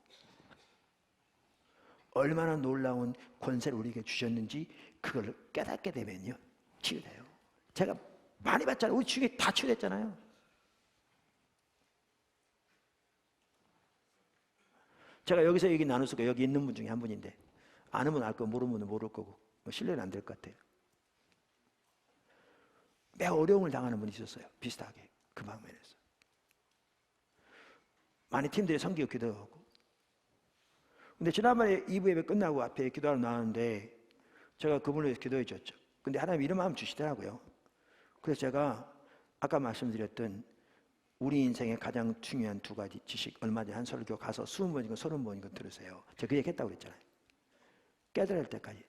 Speaker 1: 얼마나 놀라운 권세를 우리에게 주셨는지 그걸 깨닫게 되면요 치유돼요. 제가 많이 봤잖아요. 우리 주위에 다 치유됐잖아요. 제가 여기서 얘기 나눌 수가 여기 있는 분 중에 한 분인데 아는 분 알 거고 모르는 분은 모를 거고 신뢰는 안 될 것 같아요. 매우 어려움을 당하는 분이 있었어요. 비슷하게 그 방면에서 많이 팀들이 섬기고 기도하고. 근데 지난번에 2부 예배 끝나고 앞에 기도하러 나왔는데 제가 그분을 위해서 기도해 줬죠. 근데 하나님 이런 마음 주시더라고요. 그래서 제가 아까 말씀드렸던 우리 인생의 가장 중요한 두 가지 지식, 얼마 전에 한 설교 가서 20번이건 30번이건 들으세요. 제가 그 얘기 했다고 그랬잖아요. 깨달을 때까지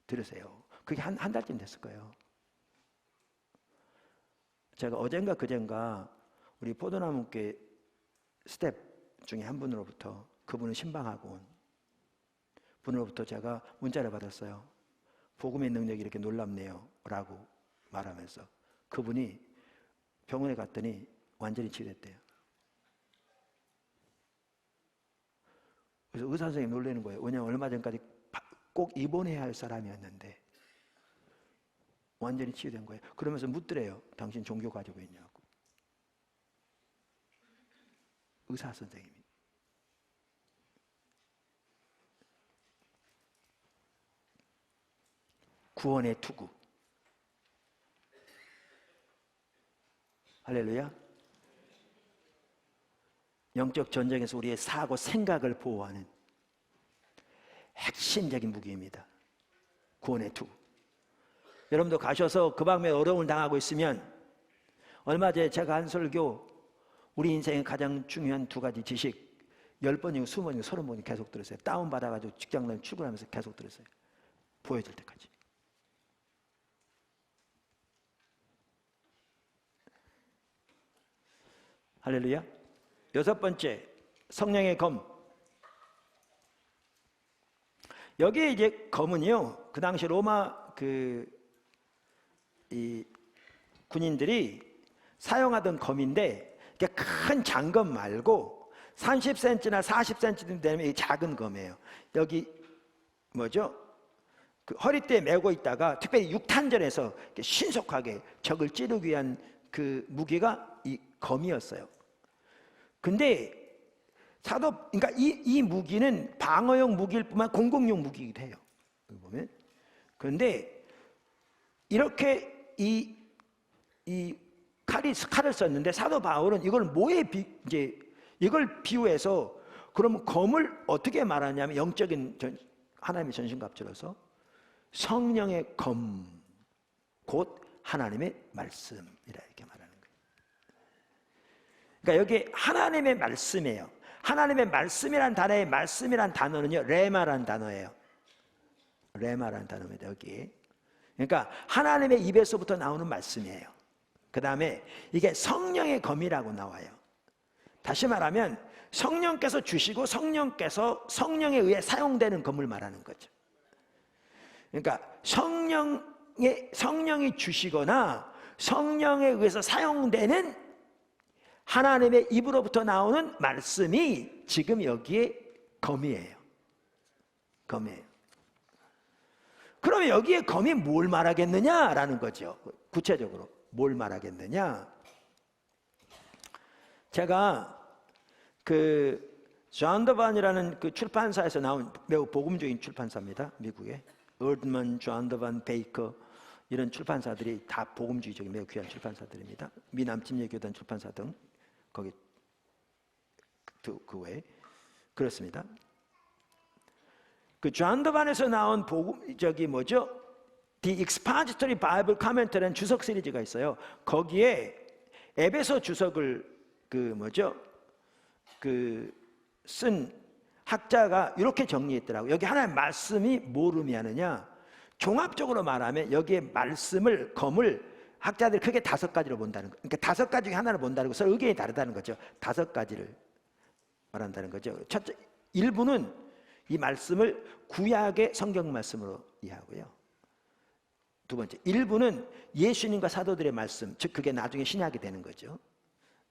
Speaker 1: 들으세요. 그게 한 달쯤 됐을 거예요. 제가 어젠가 그젠가 우리 포도나무교회 스텝 중에 한 분으로부터, 그분은 신방하고 온 분으로부터 제가 문자를 받았어요. 복음의 능력이 이렇게 놀랍네요 라고 말하면서 그분이 병원에 갔더니 완전히 치유됐대요. 그래서 의사 선생님이 놀라는 거예요. 왜냐하면 얼마 전까지 꼭 입원해야 할 사람이었는데 완전히 치유된 거예요. 그러면서 묻더래요. 당신 종교 가지고 있냐고. 의사 선생님이. 구원의 투구. 할렐루야. 영적 전쟁에서 우리의 사고, 생각을 보호하는 핵심적인 무기입니다. 구원의 투구. 여러분도 가셔서 그 방면에 어려움을 당하고 있으면 얼마 전에 제가 한 설교 우리 인생의 가장 중요한 두 가지 지식 10번이고 20번이고 30번이 계속 들었어요. 다운받아가지고 직장을 출근하면서 계속 들었어요. 보여줄 때까지. 할렐루야. 6번째, 성령의 검. 여기에 이제 검은요, 그 당시 로마 이 군인들이 사용하던 검인데 큰 장검 말고 30cm나 40cm 되면 이 작은 검이에요. 여기 뭐죠? 그 허리띠에 메고 있다가 특별히 육탄전에서 신속하게 적을 찌르기 위한 그 무기가 이 검이었어요. 근데 그러니까 이 무기는 방어용 무기일 뿐만 공격용 무기이기도 해요. 보면. 그런데 이렇게 이 칼을 썼는데 사도 바울은 이걸 뭐에 이걸 비유해서 그러면 검을 어떻게 말하냐면 영적인 하나님의 전신갑주로서 성령의 검, 곧 하나님의 말씀이라 이렇게 말하는 거예요. 그러니까 여기 하나님의 말씀이에요. 하나님의 말씀이란 단어의 말씀이란 단어는요, 레마란 단어예요. 레마란 단어입니다. 여기. 그러니까 하나님의 입에서부터 나오는 말씀이에요. 그 다음에 이게 성령의 검이라고 나와요. 다시 말하면 성령께서 주시고 성령에 의해 사용되는 검을 말하는 거죠. 그러니까 성령이 주시거나 성령에 의해서 사용되는 하나님의 입으로부터 나오는 말씀이 지금 여기에 검이에요. 검이에요. 그러면 여기에 검이 뭘 말하겠느냐라는 거죠. 구체적으로 뭘 말하겠느냐. 제가 존 더반이라는 그 출판사에서 나온 매우 복음적인 출판사입니다. 미국에 얼드먼, 존 더반, 베이커 이런 출판사들이 다 복음주의적인 매우 귀한 출판사들입니다. 미남 침례교단 출판사 등 거기 그 외에 그렇습니다. 그 존 더반에서 나온 The Expository Bible Commentary라는 주석 시리즈가 있어요. 거기에 에베소 주석을 쓴 학자가 이렇게 정리했더라고요. 여기 하나님의 말씀이 뭘 의미하느냐? 종합적으로 말하면 여기에 말씀을, 검을 학자들이 크게 5가지로 본다는 거예요. 그러니까 5가지 중에 하나를 본다는 것은 의견이 다르다는 거죠. 5가지를 말한다는 거죠. 첫째, 일부는 이 말씀을 구약의 성경 말씀으로 이해하고요. 두 번째, 일부는 예수님과 사도들의 말씀, 즉 그게 나중에 신약이 되는 거죠.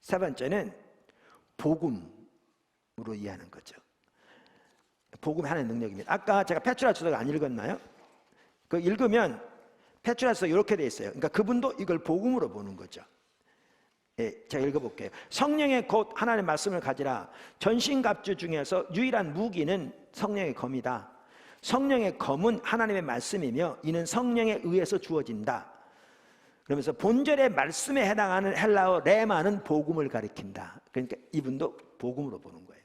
Speaker 1: 세 번째는 복음으로 이해하는 거죠. 복음이 하나의 능력입니다. 아까 제가 페트라 주석을 안 읽었나요? 그 읽으면 페트라 주석 이렇게 돼 있어요. 그러니까 그분도 이걸 복음으로 보는 거죠. 예, 제가 읽어볼게요. 성령의 곧 하나님의 말씀을 가지라. 전신갑주 중에서 유일한 무기는 성령의 검이다. 성령의 검은 하나님의 말씀이며 이는 성령에 의해서 주어진다. 그러면서 본절의 말씀에 해당하는 헬라어 레마는 복음을 가리킨다. 그러니까 이분도 복음으로 보는 거예요.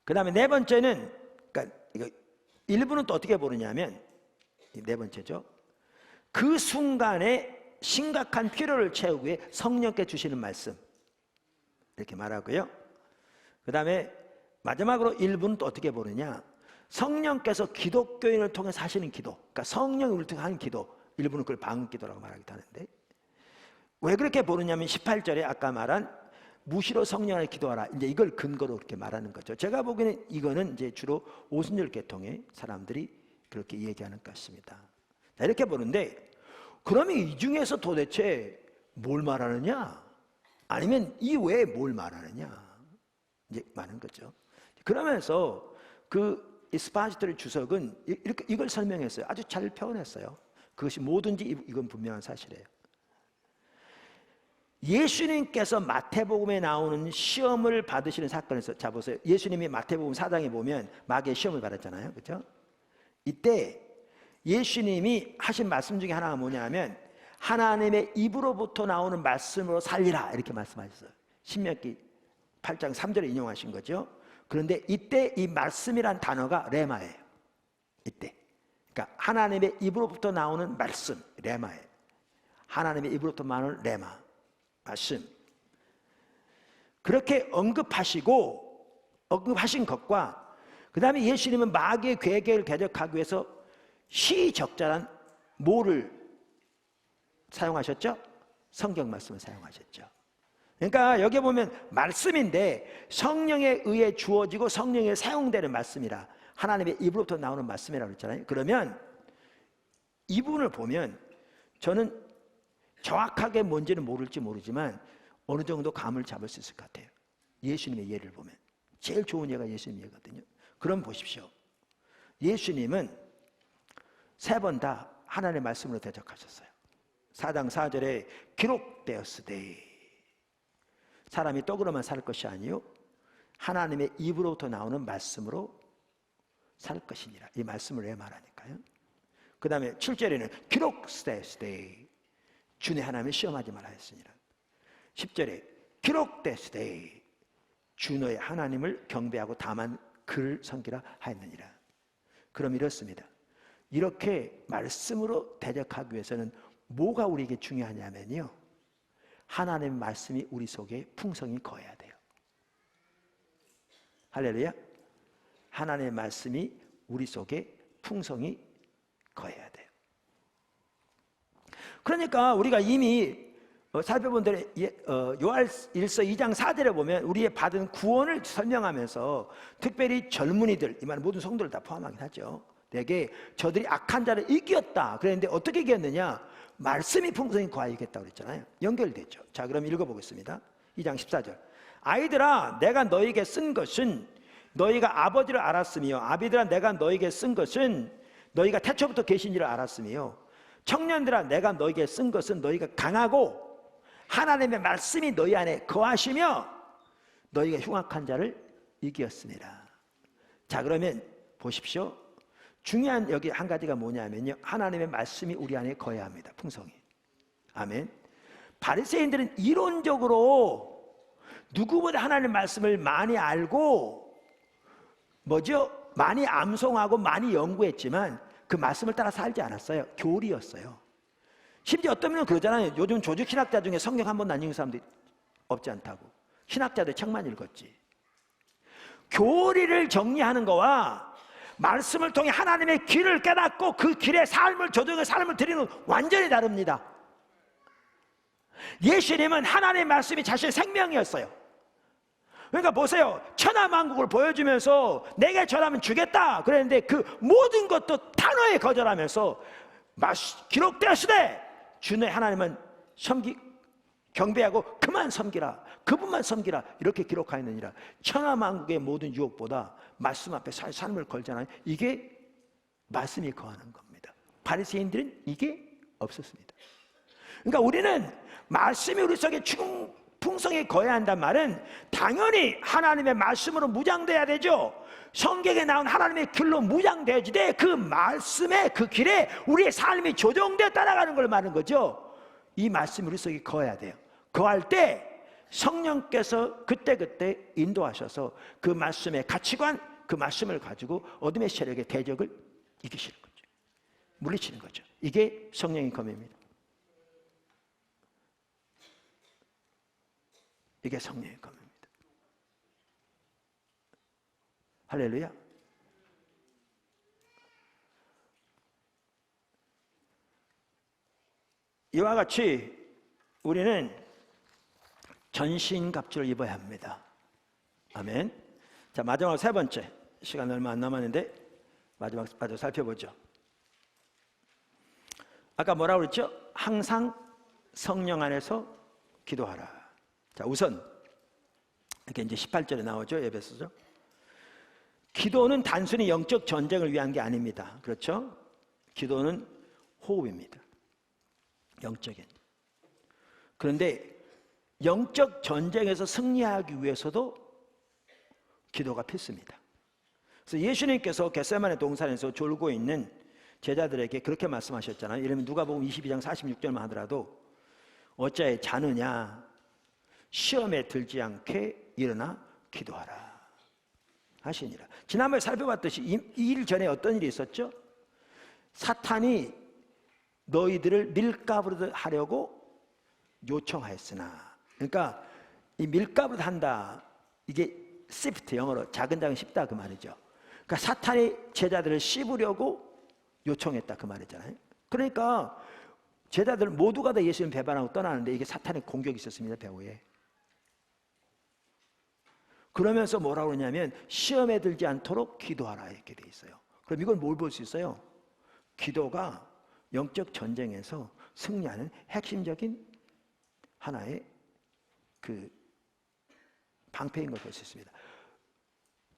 Speaker 1: 그 다음에 네 번째는, 그러니까 이거 일부는 또 어떻게 보느냐면, 네 번째죠. 그 순간에 심각한 필요를 채우기 위해 성령께 주시는 말씀, 이렇게 말하고요. 그 다음에 마지막으로 일부는 또 어떻게 보느냐, 성령께서 기독교인을 통해서 하시는 기도, 그러니까 성령이 우리를 통해 하는 기도, 일부는 그걸 방언기도라고 말하기도 하는데, 왜 그렇게 보느냐면 18절에 아까 말한 무시로 성령을 기도하라, 이제 이걸 근거로 그렇게 말하는 거죠. 제가 보기에는 이거는 이제 주로 오순절 계통의 사람들이 그렇게 얘기하는 것 같습니다. 자, 이렇게 보는데, 그러면 이 중에서 도대체 뭘 말하느냐? 아니면 이 외에 뭘 말하느냐? 이제 많은 거죠. 그러면서 그 스파지토리 주석은 이걸 설명했어요. 아주 잘 표현했어요. 그것이 뭐든지 이건 분명한 사실이에요. 예수님께서 마태복음에 나오는 시험을 받으시는 사건에서, 자 보세요. 예수님이 마태복음 4장에 보면 마귀의 시험을 받았잖아요. 그렇죠? 이때 예수님이 하신 말씀 중에 하나가 뭐냐면 하나님의 입으로부터 나오는 말씀으로 살리라, 이렇게 말씀하셨어요. 신명기 8장 3절에 인용하신 거죠. 그런데 이때 이 말씀이란 단어가 레마예요. 이때, 그러니까 하나님의 입으로부터 나오는 말씀, 레마예요. 하나님의 입으로부터 나오는 레마, 말씀. 그렇게 언급하신 것과 그 다음에 예수님은 마귀의 괴계를 대적하기 위해서 시적절한 뭐를 사용하셨죠? 성경 말씀을 사용하셨죠. 그러니까 여기 보면 말씀인데 성령에 의해 주어지고 성령에 사용되는 말씀이라, 하나님의 입으로부터 나오는 말씀이라고 그랬잖아요. 그러면 이 부분을 보면 저는 정확하게 뭔지는 모를지 모르지만 어느 정도 감을 잡을 수 있을 것 같아요. 예수님의 예를 보면 제일 좋은 예가 예수님 예거든요. 그럼 보십시오. 예수님은 3번 다 하나님의 말씀으로 대적하셨어요. 4장 4절에 기록되었으되 사람이 떡으로만 살 것이 아니요 하나님의 입으로부터 나오는 말씀으로 살 것이니라. 이 말씀을 왜 말하니까요. 그 다음에 7절에는 기록되었으되 주의 하나님을 시험하지 말라 했으니라. 10절에 기록되었으되 주 너의 하나님을 경배하고 다만 그를 섬기라 하였느니라. 그럼 이렇습니다. 이렇게 말씀으로 대적하기 위해서는 뭐가 우리에게 중요하냐면요, 하나님의 말씀이 우리 속에 풍성히 거해야 돼요. 할렐루야. 하나님의 말씀이 우리 속에 풍성히 거해야 돼요. 그러니까 우리가 이미 살펴본 대로 요한일서 2장 4절에 보면 우리의 받은 구원을 설명하면서 특별히 젊은이들, 이 말은 모든 성도를 다 포함하긴 하죠. 내게 저들이 악한 자를 이겼다 그랬는데 어떻게 이겼느냐? 말씀이 풍성히 거하여 이겼다 그랬잖아요. 연결되죠. 자, 그럼 읽어보겠습니다. 2장 14절. 아이들아, 내가 너에게 쓴 것은 너희가 아버지를 알았으며, 아비들아, 내가 너에게 쓴 것은 너희가 태초부터 계신 일을 알았으며, 청년들아, 내가 너에게 쓴 것은 너희가 강하고 하나님의 말씀이 너희 안에 거하시며 너희가 흉악한 자를 이겼습니다. 자, 그러면 보십시오. 중요한 여기 한 가지가 뭐냐면요, 하나님의 말씀이 우리 안에 거해야 합니다. 풍성히. 아멘. 바리새인들은 이론적으로 누구보다 하나님의 말씀을 많이 알고 많이 암송하고 많이 연구했지만 그 말씀을 따라 살지 않았어요. 교리였어요. 심지어 어떤 분은 그러잖아요. 요즘 조직 신학자 중에 성경 한 번도 안 읽은 사람들이 없지 않다고. 신학자들 책만 읽었지. 교리를 정리하는 거와 말씀을 통해 하나님의 길을 깨닫고 그 길에 삶을 조정해 삶을 드리는 완전히 다릅니다. 예수님은 하나님의 말씀이 자신의 생명이었어요. 그러니까 보세요. 천하만국을 보여주면서 내게 절하면 주겠다 그랬는데 그 모든 것도 단호히 거절하면서 기록되었으되 주의 하나님은 경배하고 그만 섬기라, 그분만 섬기라 이렇게 기록하였느니라. 천하만국의 모든 유혹보다 말씀 앞에 삶을 걸잖아요. 이게 말씀이 거하는 겁니다. 바리새인들은 이게 없었습니다. 그러니까 우리는 말씀이 우리 속에 풍성히 거해야 한단 말은 당연히 하나님의 말씀으로 무장돼야 되죠. 성경에 나온 하나님의 길로 무장돼야지 돼. 그 말씀의 그 길에 우리의 삶이 조정되어 따라가는 걸 말하는 거죠. 이 말씀이 우리 속에 거해야 돼요. 거할 때 성령께서 그때그때 인도하셔서 그 말씀의 가치관, 그 말씀을 가지고 어둠의 세력의 대적을 이기시는 거죠. 물리치는 거죠. 이게 성령의 검입니다. 이게 성령의 검입니다. 할렐루야. 이와 같이 우리는 전신갑주를 입어야 합니다. 아멘. 자, 마지막 세 번째, 시간 얼마 안 남았는데 마지막 살펴보죠. 아까 뭐라고 그랬죠? 항상 성령 안에서 기도하라. 자, 우선 이렇게 이제 18절에 나오죠. 에베소서. 기도는 단순히 영적 전쟁을 위한 게 아닙니다. 그렇죠? 기도는 호흡입니다. 영적인. 그런데 영적 전쟁에서 승리하기 위해서도 기도가 필수입니다. 그래서 예수님께서 겟세마네 동산에서 졸고 있는 제자들에게 그렇게 말씀하셨잖아요. 예를 들면 누가복음 22장 46절만 하더라도 어찌하여 자느냐, 시험에 들지 않게 일어나 기도하라 하시니라. 지난번에 살펴봤듯이 이 일 전에 어떤 일이 있었죠? 사탄이 너희들을 밀가부르듯 하려고 요청하였으나, 그러니까 이 밀가부르듯 한다, 이게 시프트, 영어로 작은 작은 씹다 그 말이죠. 그러니까 사탄이 제자들을 씹으려고 요청했다 그 말이잖아요. 그러니까 제자들 모두가 다 예수님 배반하고 떠나는데 이게 사탄의 공격이 있었습니다. 배후에. 그러면서 뭐라고 그러냐면 시험에 들지 않도록 기도하라 이렇게 돼 있어요. 그럼 이건 뭘 볼 수 있어요? 기도가 영적 전쟁에서 승리하는 핵심적인 하나의 그 방패인 걸 볼 수 있습니다.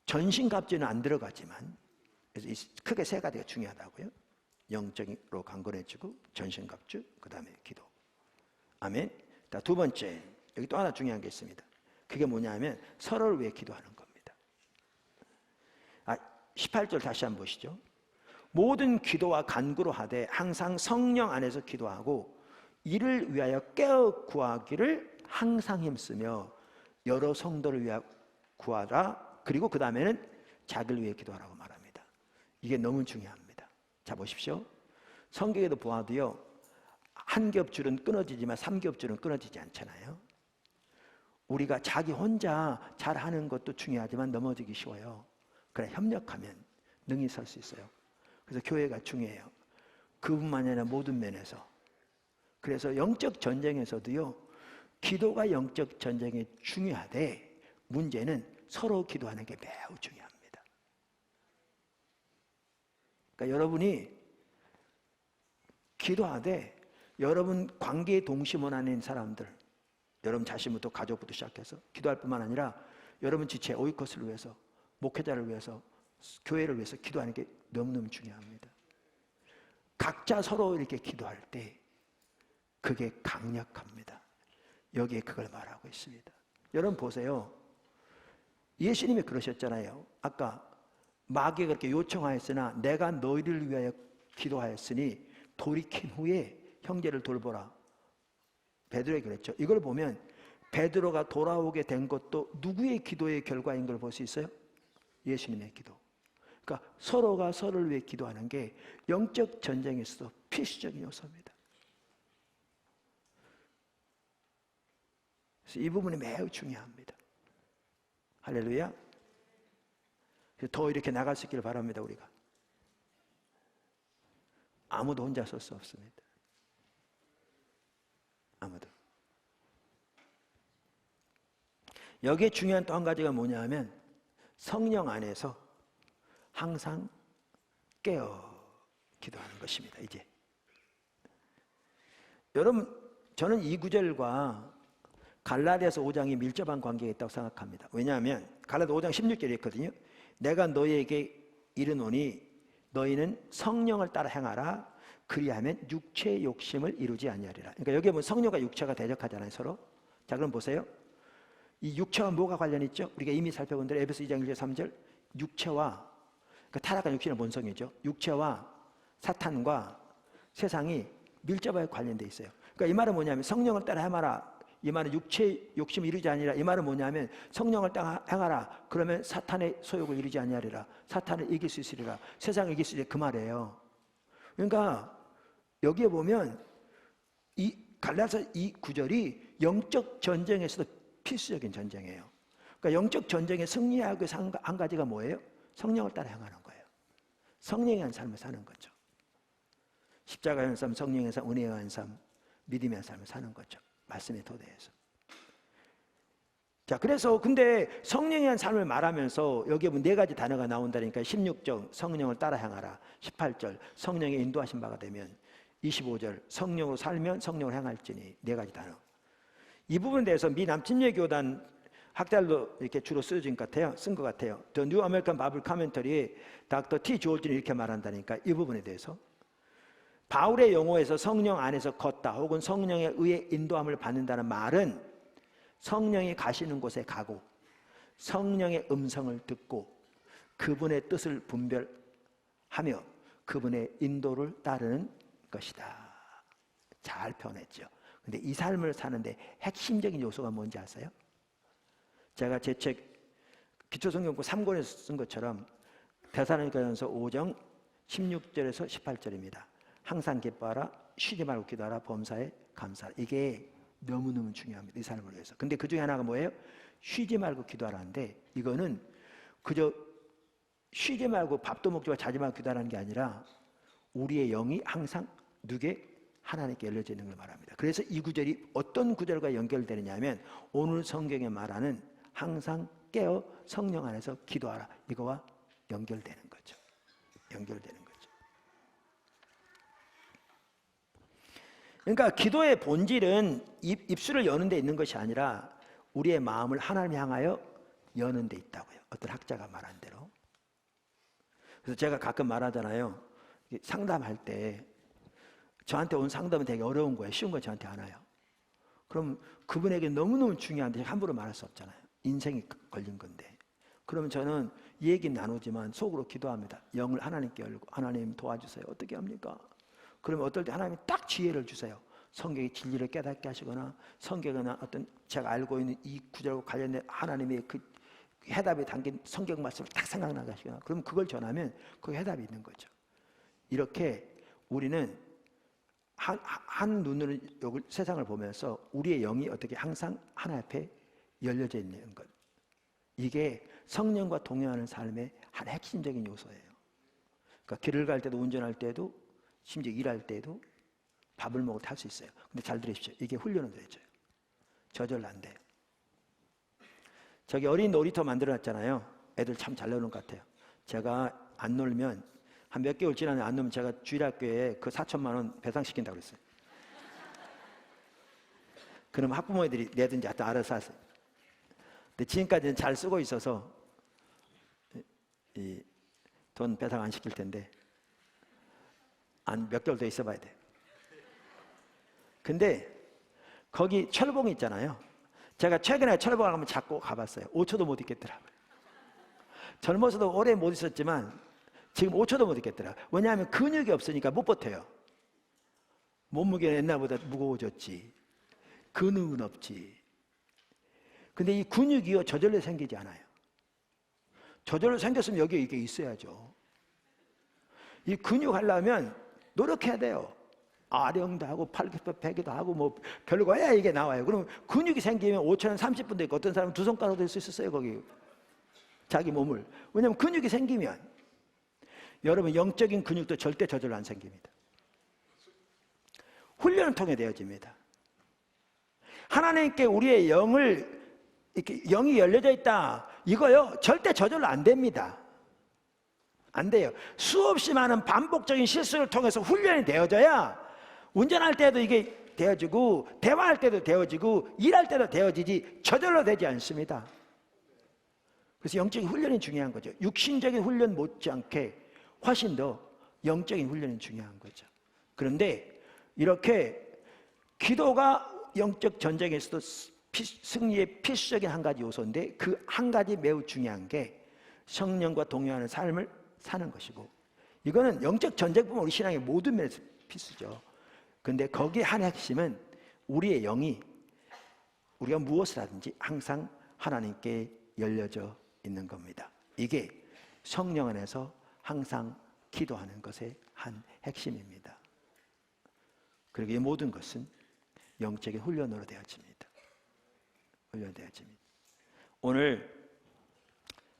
Speaker 1: 전신갑주는 안 들어가지만, 그래서 크게 세 가지가 중요하다고요. 영적으로 강건해지고 전신갑주, 그 다음에 기도. 아멘. 자, 두 번째, 여기 또 하나 중요한 게 있습니다. 그게 뭐냐면 서로를 위해 기도하는 겁니다. 18절 다시 한번 보시죠. 모든 기도와 간구로 하되 항상 성령 안에서 기도하고 이를 위하여 깨어 구하기를 항상 힘쓰며 여러 성도를 위하여 구하라. 그리고 그 다음에는 자기를 위해 기도하라고 말합니다. 이게 너무 중요합니다. 자, 보십시오. 성경에도 보아도요, 한 겹줄은 끊어지지만 3겹줄은 끊어지지 않잖아요. 우리가 자기 혼자 잘하는 것도 중요하지만 넘어지기 쉬워요. 그래, 협력하면 능히 설 수 있어요. 그래서 교회가 중요해요. 그뿐만이 아니라 모든 면에서. 그래서 영적 전쟁에서도요, 기도가 영적 전쟁이 중요하되 문제는 서로 기도하는 게 매우 중요합니다. 그러니까 여러분이 기도하되 여러분 관계에 동심원하는 사람들, 여러분 자신부터 가족부터 시작해서 기도할 뿐만 아니라 여러분 지체 오이코스를 위해서, 목회자를 위해서, 교회를 위해서 기도하는 게 너무너무 중요합니다. 각자 서로 이렇게 기도할 때 그게 강력합니다. 여기에 그걸 말하고 있습니다. 여러분 보세요. 예수님이 그러셨잖아요. 아까 마귀가 그렇게 요청하였으나 내가 너희를 위하여 기도하였으니 돌이킨 후에 형제를 돌보라. 베드로에게 그랬죠. 이걸 보면 베드로가 돌아오게 된 것도 누구의 기도의 결과인 걸 볼 수 있어요? 예수님의 기도. 그러니까 서로가 서로를 위해 기도하는 게 영적 전쟁에서도 필수적인 요소입니다. 그래서 이 부분이 매우 중요합니다. 할렐루야. 더 이렇게 나갈 수 있기를 바랍니다. 우리가 아무도 혼자 설 수 없습니다. 아무도. 여기에 중요한 또 한 가지가 뭐냐 하면 성령 안에서 항상 깨어 기도하는 것입니다. 이제 여러분, 저는 이 구절과 갈라디아서 5장이 밀접한 관계가 있다고 생각합니다. 왜냐하면 갈라디아 5장 16절에 있거든요. 내가 너희에게 이르노니 너희는 성령을 따라 행하라. 그리하면 육체의 욕심을 이루지 아니하리라. 그러니까 여기에 보면 성령과 육체가 대적하잖아요, 서로. 자, 그럼 보세요. 이 육체와 뭐가 관련이 있죠? 우리가 이미 살펴본 대로 에베소 2장 1절 3절 육체와, 그러니까 타락한 육신의 본성이죠. 육체와 사탄과 세상이 밀접하게 관련되어 있어요. 그러니까 이 말은 뭐냐면 성령을 따라 행하라. 이 말은 육체의 욕심을 이루지 아니라, 이 말은 뭐냐면 성령을 따라 행하라. 그러면 사탄의 소욕을 이루지 아니하리라. 사탄을 이길 수 있으리라. 세상을 이길 수 있으리라. 그 말이에요. 그러니까 여기에 보면 이 갈라디아서 이 구절이 영적 전쟁에서도 필수적인 전쟁이에요. 그러니까 영적 전쟁에 승리하기 위해서 한 가지가 뭐예요? 성령을 따라 행하는 거예요. 성령의 한 삶을 사는 거죠. 십자가의 한 삶, 성령의 삶, 은혜의 한 삶, 믿음의 한 삶을 사는 거죠. 말씀의 토대에서. 자, 그래서 근데 성령의 한 삶을 말하면서 여기에 보면 네 가지 단어가 나온다니까. 16절 성령을 따라 행하라. 18절 성령의 인도하신 바가 되면, 25절 성령으로 살면 성령을 행할지니. 네 가지 단어. 이 부분에 대해서 미 남침례 교단 학자들도 이렇게 주로 쓴 것 같아요. The New American Bible Commentary에 닥터 T. 조얼진이 이렇게 말한다니까. 이 부분에 대해서 바울의 용어에서 성령 안에서 걷다 혹은 성령에 의해 인도함을 받는다는 말은 성령이 가시는 곳에 가고 성령의 음성을 듣고 그분의 뜻을 분별하며 그분의 인도를 따르는 것이다. 잘 표현했죠. 근데 이 삶을 사는데 핵심적인 요소가 뭔지 아세요? 제가 제 책 기초성경구 3권에서 쓴 것처럼 데살로니가전서 5장 16절에서 18절입니다. 항상 기뻐하라, 쉬지 말고 기도하라, 범사에 감사하라. 이게 너무너무 중요합니다. 이 삶을 위해서. 근데 그 중에 하나가 뭐예요? 쉬지 말고 기도하라는데, 이거는 그저 쉬지 말고 밥도 먹지 말고 자지 말고 기도하라는 게 아니라 우리의 영이 항상 누게? 하나님께 열려져 있는 걸 말합니다. 그래서 이 구절이 어떤 구절과 연결되느냐 하면 오늘 성경에 말하는 항상 깨어 성령 안에서 기도하라, 이거와 연결되는 거죠. 연결되는 거죠. 그러니까 기도의 본질은 입술을 여는 데 있는 것이 아니라 우리의 마음을 하나님 향하여 여는 데 있다고요. 어떤 학자가 말한 대로. 그래서 제가 가끔 말하잖아요. 상담할 때 저한테 온 상담은 되게 어려운 거예요. 쉬운 거 저한테 안 와요. 그럼 그분에게 너무너무 중요한데 함부로 말할 수 없잖아요. 인생이 걸린 건데. 그러면 저는 이 얘기 나누지만 속으로 기도합니다. 영을 하나님께 열고, 하나님 도와주세요. 어떻게 합니까? 그러면 어떨 때 하나님이 딱 지혜를 주세요. 성경의 진리를 깨닫게 하시거나 성경이나 어떤 제가 알고 있는 이 구절과 관련된 하나님의 그 해답이 담긴 성경 말씀을 딱 생각나게 하시거나, 그럼 그걸 전하면 그 해답이 있는 거죠. 이렇게 우리는 한 눈으로 세상을 보면서 우리의 영이 어떻게 항상 하나 앞에 열려져 있는 것, 이게 성령과 동행하는 삶의 한 핵심적인 요소예요. 그러니까 길을 갈 때도, 운전할 때도, 심지어 일할 때도, 밥을 먹을 때 할 수 있어요. 근데 잘 들으십시오. 이게 훈련은 되죠. 저절로 안 돼요. 저기 어린 놀이터 만들어놨잖아요. 애들 참 잘 노는 것 같아요. 제가 안 놀면 한 몇 개월 지나면 안 넣으면 제가 주일학교에 그 4천만 원 배상시킨다고 그랬어요. 그럼 학부모들이 내든지 하여튼 알아서 하세요. 근데 지금까지는 잘 쓰고 있어서 이 돈 배상 안 시킬 텐데 한 몇 개월 더 있어 봐야 돼. 근데 거기 철봉이 있잖아요. 제가 최근에 철봉을 한번 잡고 가봤어요. 5초도 못 있겠더라고요. 젊어서도 오래 못 있었지만 지금 5초도 못 있겠더라고요. 왜냐하면 근육이 없으니까 못 버텨요. 몸무게는 옛날보다 무거워졌지. 근육은 없지. 근데 이 근육이요 저절로 생기지 않아요. 저절로 생겼으면 여기에 이게 있어야죠. 이 근육 하려면 노력해야 돼요. 아령도 하고 팔굽혀펴기도 하고 뭐 별거 해야 이게 나와요. 그럼 근육이 생기면 5초는 30분도 있고 어떤 사람은 2손가락도 될 수 있었어요. 거기 자기 몸을. 왜냐하면 근육이 생기면 여러분 영적인 근육도 절대 저절로 안 생깁니다. 훈련을 통해 되어집니다. 하나님께 우리의 영을 이렇게 영이 열려져 있다. 이거요 절대 저절로 안 됩니다. 안 돼요. 수없이 많은 반복적인 실수를 통해서 훈련이 되어져야 운전할 때도 이게 되어지고 대화할 때도 되어지고 일할 때도 되어지지 저절로 되지 않습니다. 그래서 영적인 훈련이 중요한 거죠. 육신적인 훈련 못지않게 훨씬 더 영적인 훈련이 중요한 거죠. 그런데 이렇게 기도가 영적 전쟁에서도 승리의 필수적인 한 가지 요소인데 그 한 가지 매우 중요한 게 성령과 동행하는 삶을 사는 것이고 이거는 영적 전쟁뿐만 우리 신앙의 모든 면에서 필수죠. 그런데 거기에 한 핵심은 우리의 영이 우리가 무엇을 하든지 항상 하나님께 열려져 있는 겁니다. 이게 성령 안에서 항상 기도하는 것의 한 핵심입니다. 그리고 이 모든 것은 영적인 훈련으로 되어집니다. 훈련되어집니다. 오늘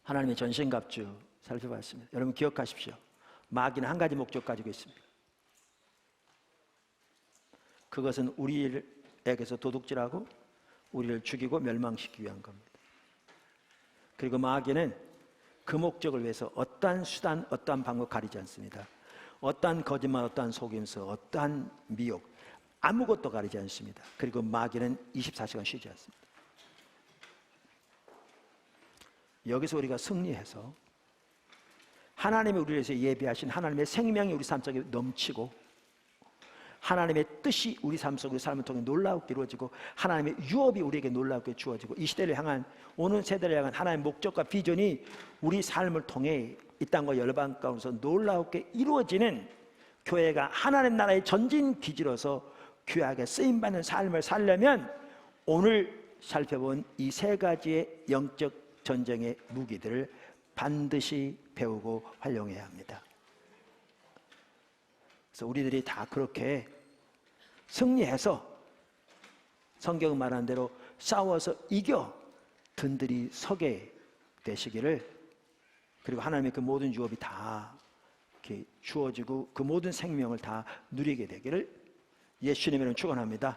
Speaker 1: 하나님의 전신갑주 살펴봤습니다. 여러분 기억하십시오. 마귀는 한 가지 목적 가지고 있습니다. 그것은 우리에게서 도둑질하고 우리를 죽이고 멸망시키기 위한 겁니다. 그리고 마귀는 그 목적을 위해서 어떠한 수단, 어떠한 방법 가리지 않습니다. 어떠한 거짓말, 어떠한 속임수, 어떠한 미혹 아무것도 가리지 않습니다. 그리고 마귀는 24시간 쉬지 않습니다. 여기서 우리가 승리해서 하나님이 우리를 위해서 예비하신 하나님의 생명이 우리 삶 속에 넘치고 하나님의 뜻이 우리 삶 속의 삶을 통해 놀랍게 이루어지고 하나님의 유업이 우리에게 놀랍게 주어지고 이 시대를 향한 오는 세대를 향한 하나님의 목적과 비전이 우리 삶을 통해 이 땅과 열방 가운데서 놀랍게 이루어지는 교회가 하나님 나라의 전진 기지로서 귀하게 쓰임받는 삶을 살려면 오늘 살펴본 이 세 가지의 영적 전쟁의 무기들을 반드시 배우고 활용해야 합니다. 그래서 우리들이 다 그렇게 승리해서 성경은 말하는 대로 싸워서 이겨 든든히 서게 되시기를 그리고 하나님의 그 모든 유업이 다 이렇게 주어지고 그 모든 생명을 다 누리게 되기를 예수님의 이름으로 축원합니다.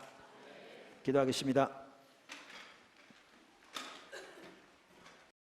Speaker 1: 기도하겠습니다.